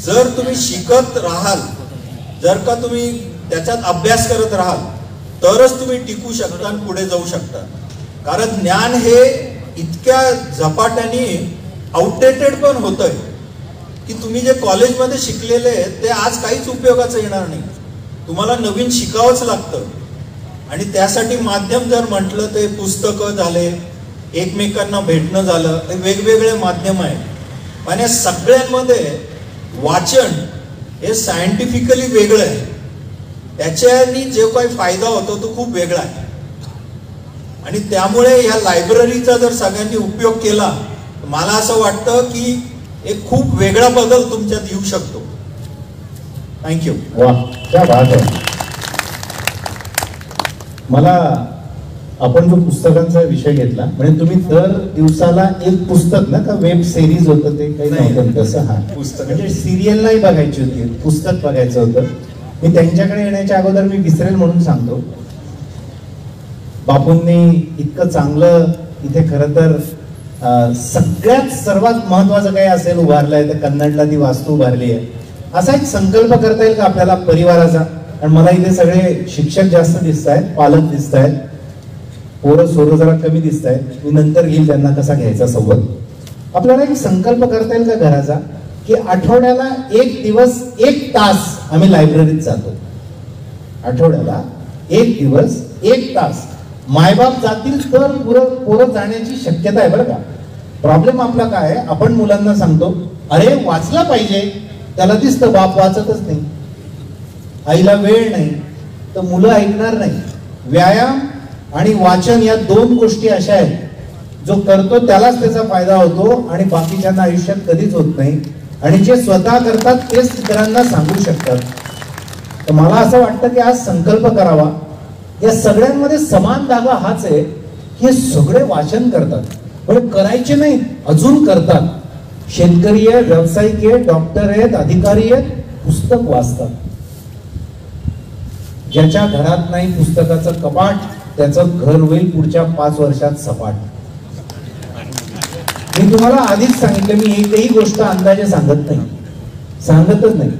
Speaker 5: जर तुम्ही शिकत राहाल, जर का तुम्ही त्याच्यात अभ्यास करत राहाल, तरच तुम्ही टिकू शकता आणि पुढे जाऊ शकता. कारण ज्ञान हे इतक्या झपाट्याने आउटडेटेड पण होतंय की तुम्ही जे कॉलेजमध्ये शिकलेले ते आज काहीच उपयोगाचं येणार नाही. तुम्हाला नवीन शिकावंच लागतं. आणि त्यासाठी माध्यम जर म्हटलं ते पुस्तकं झाले, एकमेकांना भेटणं झालं, हे वेगवेगळे माध्यम आहे. पण या सगळ्यांमध्ये वाचन हे सायंटिफिकली वेगळं आहे. त्याच्यानी जो काही फायदा होतो तो खूप वेगळा आहे. आणि त्यामुळे ह्या लायब्ररीचा जर सगळ्यांनी उपयोग केला, मला असं वाटतं की एक खूप वेगळा बदल तुमच्यात येऊ शकतो. थँक्यू.
Speaker 2: वा, क्या बात आहे. मला आपण जो पुस्तकांचा विषय घेतला, म्हणजे तुम्ही दर दिवसाला एक पुस्तक ना, का वेब सिरीज होतं ते काही नव्हतं तसं? हा,
Speaker 5: पुस्तक
Speaker 2: म्हणजे सिरियल नाही बघायची होती, पुस्तक बघायचं होतं. मी त्यांच्याकडे येण्याच्या अगोदर मी विसरेल म्हणून सांगतो, बापूंनी इतकं चांगलं इथे खरं तर सगळ्यात सर्वात महत्वाचं काही असेल उभारलंय तर कन्नडला ती वास्तू उभारली आहे. असा एक संकल्प करता येईल का आपल्याला परिवाराचा? आणि मला इथे सगळे शिक्षक जास्त दिसत आहेत, पालक दिसत आहेत, पोरं सोरं जरा कमी दिसत आहेत. मी नंतर घेईल त्यांना कसा घ्यायचा संवाद. आपल्याला एक संकल्प करता येईल का घराचा, की आठवड्याला एक दिवस 1 तास आम्ही लायब्ररीत जातो. आठवड्याला 1 दिवस 1 तास. मायबाप जातील तर पोरं जाण्याची शक्यता आहे बरं का. प्रॉब्लेम आपला काय आहे, आपण मुलांना सांगतो अरे वाचला पाहिजे, त्याला दिसतं बाप वाचतच नाही, आईला वेळ नाही, तर मुलं ऐकणार नाही. व्यायाम आणि वाचन या 2 गोष्टी अशा आहेत, जो करतो त्यालाच त्याचा फायदा होतो आणि बाकीच्यांना आयुष्यात कधीच होत नाही. आणि जे स्वतः करतात तेच इतरांना सांगू शकतात. तर मला असं वाटतं की आज संकल्प करावा. या सगळ्यांमध्ये समान धागा हाच आहे की हे सगळे वाचन करतात, पण करायचे नाही, अजून करतात. शेतकरी आहे, व्यावसायिक आहे, डॉक्टर आहेत, अधिकारी आहेत, पुस्तक वाचतात. ज्याच्या घरात नाही पुस्तकाचं कपाट, त्याचं घर होईल पुढच्या 5 वर्षात सपाट. मी तुम्हाला आधीच सांगितलं, मी एकही गोष्ट अंदाजे सांगतच नाही.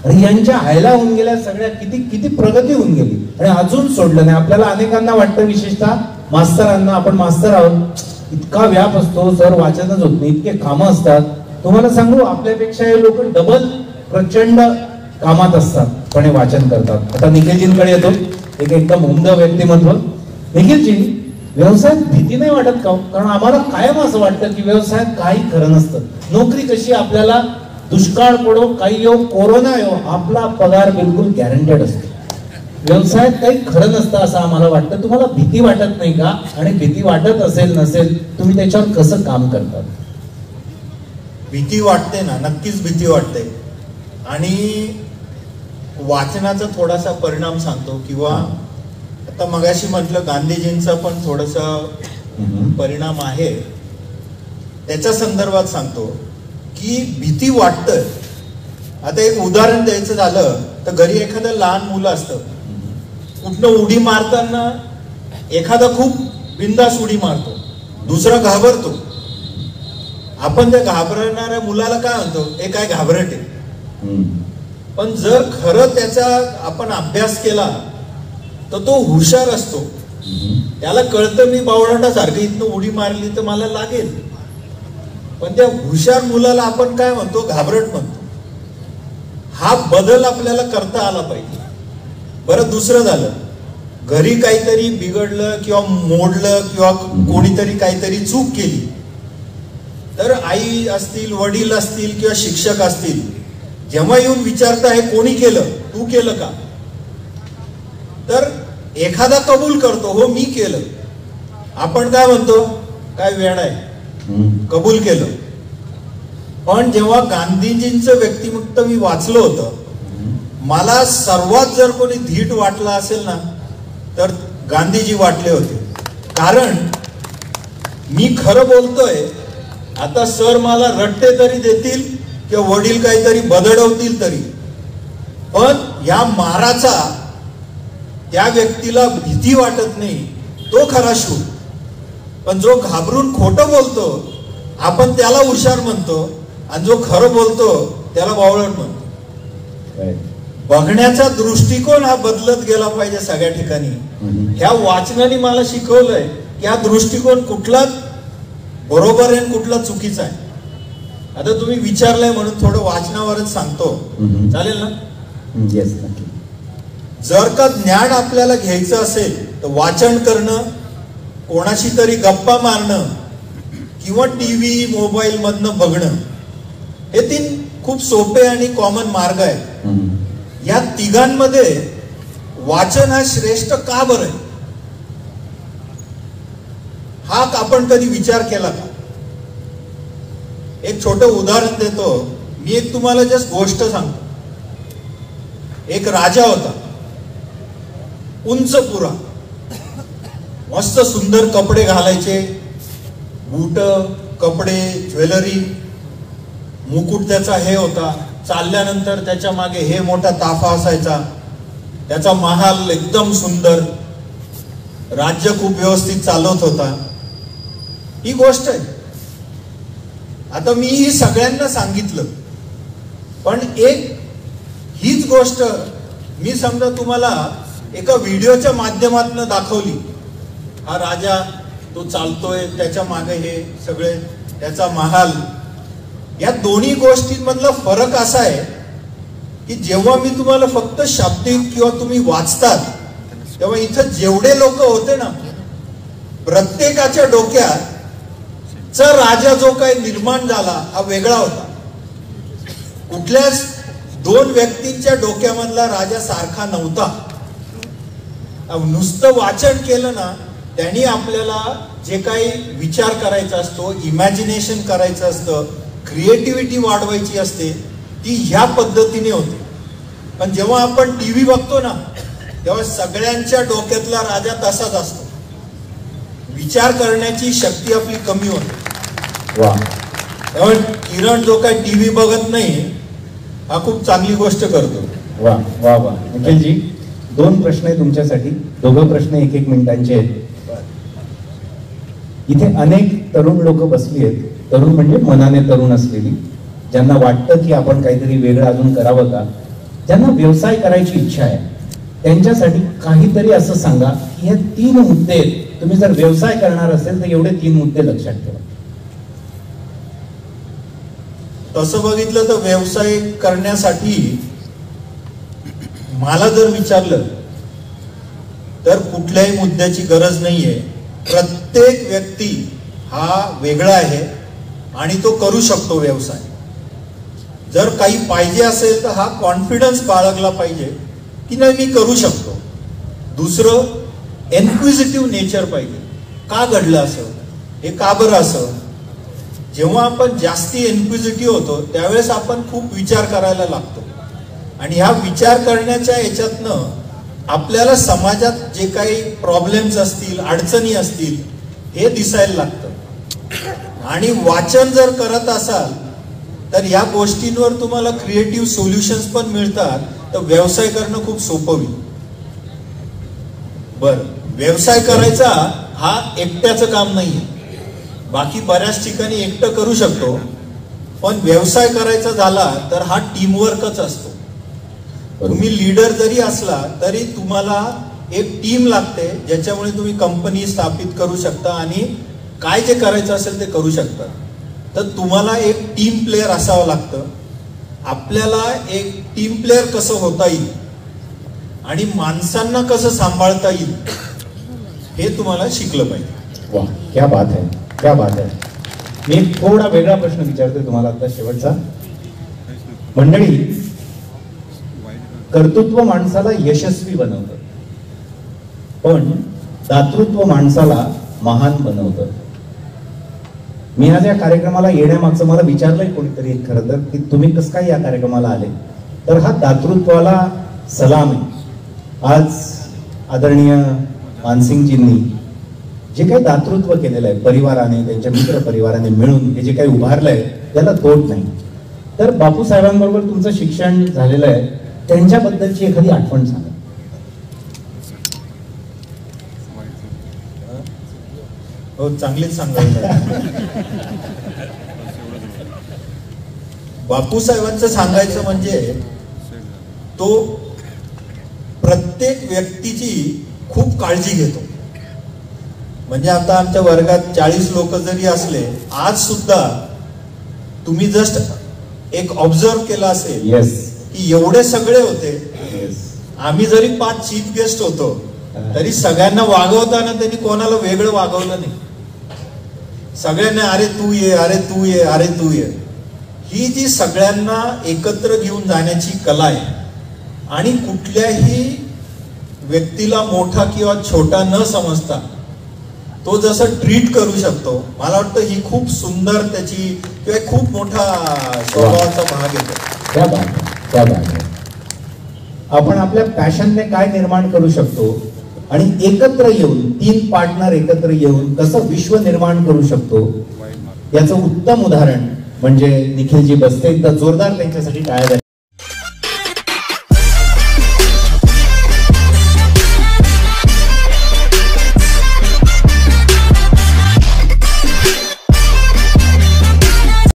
Speaker 2: आणि यांच्या हायला होऊन गेल्या सगळ्या, किती प्रगती होऊन गेली आणि अजून सोडलं नाही. आपल्याला अनेकांना वाटतं, विशेषतः मास्तरांना, आपण मास्तर आहोत, इतका व्याप असतो, सर वाचनच होत नाही, इतके कामं असतात. तुम्हाला सांगू, आपल्यापेक्षा हे लोक डबल प्रचंड कामात असतात पण हे वाचन करतात. आता निखिलजींकडे येतो, एक एकदम उमद व्यक्तिमत्व. निखिलजी, व्यवसायात भीती नाही वाटत का? कारण आम्हाला कायम असं वाटतं की व्यवसायात काही खरं नसतं. नोकरी कशी, आपल्याला दुष्काळ पडो, काही येऊ, कोरोना येऊ, आपला पगार बिलकुल गॅरंटेड असतो. व्यवसायात काही खरं नसतं असं आम्हाला वाटतं. तुम्हाला भीती वाटत नाही का? आणि भीती वाटत असेल नसेल, तुम्ही त्याच्यावर कसं काम करतात?
Speaker 5: भीती वाटते ना, नक्कीच भीती वाटते. आणि वाचनाचा थोडासा परिणाम सांगतो, किंवा आता मगाशी म्हटलं गांधीजींचा पण थोडासा परिणाम आहे, त्याच्या संदर्भात सांगतो की भीती वाटतं. आता एक उदाहरण द्यायचं झालं तर घरी एखादं लहान मुलं असतं, कुठनं उडी मारताना एखादा खूप बिंदास उडी मारतो, दुसरा घाबरतो. आपण त्या घाबरणाऱ्या मुलाला काय म्हणतो, हे काय घाबरटे. पण जर खरं त्याचा आपण अभ्यास केला तर तो हुशार असतो. त्याला कळतं मी बावळाटासारखं इथनं उडी मारली तर मला लागेल. पण त्या हुशार मुलाला आपण काय म्हणतो, घाबरट म्हणतो. हा बदल आपल्याला करता आला पाहिजे. बरं, दुसरं झालं, घरी काहीतरी बिघडलं किंवा मोडलं किंवा कोणीतरी काहीतरी चूक केली, तर आई असतील, वडील असतील किंवा शिक्षक असतील, जेव्हा येऊन विचारता हे कोणी केलं, तू केलं का, तर एखादा कबूल करतो, हो मी केलं. आपण काय म्हणतो, काय वेळ आहे, कबूल केलं. पण जेव्हा गांधीजींचं व्यक्तिमत्व मी वाचलं होतं, मला सर्वात जर कोणी धीट वाटला असेल ना तर गांधीजी वाटले होते. कारण मी खरं बोलतोय. आता सर मला रट्टे तरी देतील किंवा वडील काहीतरी बदडवतील तरी, पण या माराचा त्या व्यक्तीला भीती वाटत नाही, तो खरा शूर. पण जो घाबरून खोटं बोलतो आपण त्याला हुशार म्हणतो, आणि जो खरं बोलतो त्याला बावळट म्हणतो. बघण्याचा दृष्टिकोन हा बदलत गेला पाहिजे सगळ्या ठिकाणी. ह्या वाचनाने मला शिकवलंय की हा दृष्टिकोन कुठला बरोबर आहे कुठला चुकीचा आहे. आता तुम्ही विचारलंय म्हणून थोडं वाचनावरच सांगतो, चालेल ना?
Speaker 2: येस, नक्की.
Speaker 5: जर का ज्ञान आपल्याला घ्यायचं असेल तर वाचन करणं, कोणाशी तरी गप्पा मारणं किंवा टीव्ही मोबाईल मधनं बघणं, हे 3 खूप सोपे आणि कॉमन मार्ग आहेत. या तिघांमध्ये वाचन हा श्रेष्ठ का बरं आहे, हा आपण कधी विचार केला का? एक छोटं उदाहरण देतो मी. एक तुम्हाला जस्ट गोष्ट सांगतो. एक राजा होता, उंच पुरा, मस्त सुंदर कपडे घालायचे, बूट, कपडे, ज्वेलरी, मुकुट त्याचा हे होता. चालल्यानंतर त्याच्या मागे हे मोठा ताफा असायचा, त्याचा महाल एकदम सुंदर, राज्य खूप व्यवस्थित चालवत होता. ही गोष्ट आहे. आता मी ही सगळ्यांना सांगितलं, पण एक हीच गोष्ट मी समजा तुम्हाला एका व्हिडिओच्या माध्यमातून दाखवली. हा राजा तो चालतोय, त्याच्या मागे हे सगळे, त्याचा महाल. या दोन्ही गोष्टींमधला फरक असा आहे की जेव्हा मी तुम्हाला फक्त शाब्दिक किंवा तुम्ही वाचतात तेव्हा इथं जेवढे लोक होते ना, प्रत्येकाच्या डोक्यात राजा जो काही निर्माण झाला हा वेगळा होता. कुठल्याच 2 व्यक्तींच्या डोक्यामधला राजा सारखा नव्हता. नुसतं वाचन केलं ना त्यांनी आपल्याला जे काही विचार करायचा असतो, इमॅजिनेशन करायचं असतं, क्रिएटिव्हिटी वाढवायची असते, ती ह्या पद्धतीने होते. पण जेव्हा आपण टीव्ही बघतो ना तेव्हा सगळ्यांच्या डोक्यातला राजा तसाच असतो. विचार करण्याची शक्ती आपली कमी होते. किरण जो काही टीव्ही बघत नाही हा खूप चांगली गोष्ट करतो.
Speaker 2: वा वा वा. निखिलजी, 2 प्रश्न आहे तुमच्यासाठी. दोघं प्रश्न 1-1 मिनिटांचे आहेत. इथे अनेक तरुण लोक बसली आहेत. तरुण म्हणजे मनाने तरुण असलेली, ज्यांना वाटतं की आपण काहीतरी वेगळं अजून करावं का, ज्यांना व्यवसाय करायची इच्छा आहे, त्यांच्यासाठी काहीतरी असं सांगा की हे 3 मुद्दे तुम्ही जर व्यवसाय करणार असेल तर एवढे 3 मुद्दे लक्षात ठेवा.
Speaker 5: तसं बघितलं तर व्यवसाय करण्यासाठी मला जर विचारलं तर कुठल्याही मुद्द्याची गरज नाहीये. प्रत्येक व्यक्ती हा वेगळा आहे आणि तो करू शकतो व्यवसाय. जर काही पाहिजे असेल तर हा कॉन्फिडन्स बाळगला पाहिजे की नाही मी करू शकतो. दुसरं, एन्क्विजिटिव्ह नेचर पाहिजे. का घडलं असं, हे का बरं असं. जेव्हा आपण जास्ती एन्क्विजिटिव्ह होतो त्यावेळेस आपण खूप विचार करायला लागतो, आणि ह्या विचार करण्याच्या याच्यातनं आपल्याला समाजात जे काही प्रॉब्लेम्स असतील, अडचणी असतील, हे दिसायला लागतं. आणि वाचन जर करत असाल तर या गोष्टींवर तुम्हाला क्रिएटिव्ह सोल्युशन्स पण मिळतात, तर व्यवसाय करणं खूप सोपं होईल. बर, व्यवसाय करायचा हा एकट्याचं काम नाहीये. बाकी बऱ्याच ठिकाणी एकटं करू शकतो, पण व्यवसाय करायचा झाला तर हा टीमवर्कच असतो. तुम्ही लीडर जरी असला तरी तुम्हाला एक टीम लागते, ज्याच्यामुळे तुम्ही कंपनी स्थापित करू शकता आणि काय जे करायचं असेल ते करू शकता. तर तुम्हाला एक टीम प्लेअर असावं लागतं. आपल्याला एक टीम प्लेअर कसं होता येईल आणि माणसांना कसं सांभाळता येईल हे तुम्हाला शिकलं पाहिजे.
Speaker 2: वा, क्या बात है, क्या बात है. मी एक थोडा वेगळा प्रश्न विचारतोय तुम्हाला आता शेवटचा. मंडळी, कर्तृत्व माणसाला यशस्वी बनवतं, पण दातृत्व माणसाला महान बनवतं. मी आज या कार्यक्रमाला येण्यामागचं मला विचारलंय कोणीतरी खरं तर की तुम्ही कसं काय या कार्यक्रमाला आले. तर हा दातृत्वाला सलाम आहे. आज आदरणीय मानसिंगजींनी जे काही दातृत्व केलेलं आहे परिवाराने, त्यांच्या मित्र परिवाराने मिळून हे जे काही उभारलंय त्याला तोड नाही. तर बापू साहेबांबरोबर तुमचं शिक्षण झालेलं आहे, त्यांच्याबद्दलची एखादी आठवण सांगा.
Speaker 5: हो, चांगलीच सांगायचं. बापू साहेबांचं सांगायचं म्हणजे तो प्रत्येक व्यक्तीची खूप काळजी घेतो. म्हणजे आता आमच्या वर्गात 40 लोक जरी असले, आज सुद्धा तुम्ही जस्ट एक ऑब्झर्व केला असेल की एवढे सगळे होते. आम्ही जरी 5 चीफ गेस्ट होतो तरी सगळ्यांना वागवताना त्यांनी कोणाला वेगळं वागवलं नाही. सगळ्यांना अरे तू ये, अरे तू ये, अरे तू ये. ही जी सगळ्यांना एकत्र घेऊन जाण्याची कला आहे आणि कुठल्याही व्यक्तीला मोठा किंवा छोटा न समजता तो जसं ट्रीट करू शकतो, मला वाटतं ही खूप सुंदर त्याची किंवा खूप मोठा स्वभावाचा भाग येतो.
Speaker 2: त्या भाग आपण आपल्या पॅशनने काय निर्माण करू शकतो आणि एकत्र येऊन 3 पार्टनर एकत्र येऊन कसं विश्व निर्माण करू शकतो याचं उत्तम उदाहरण म्हणजे निखिलजी बस्ते. एकदा जोरदार त्यांच्यासाठी टाळ्या द्या.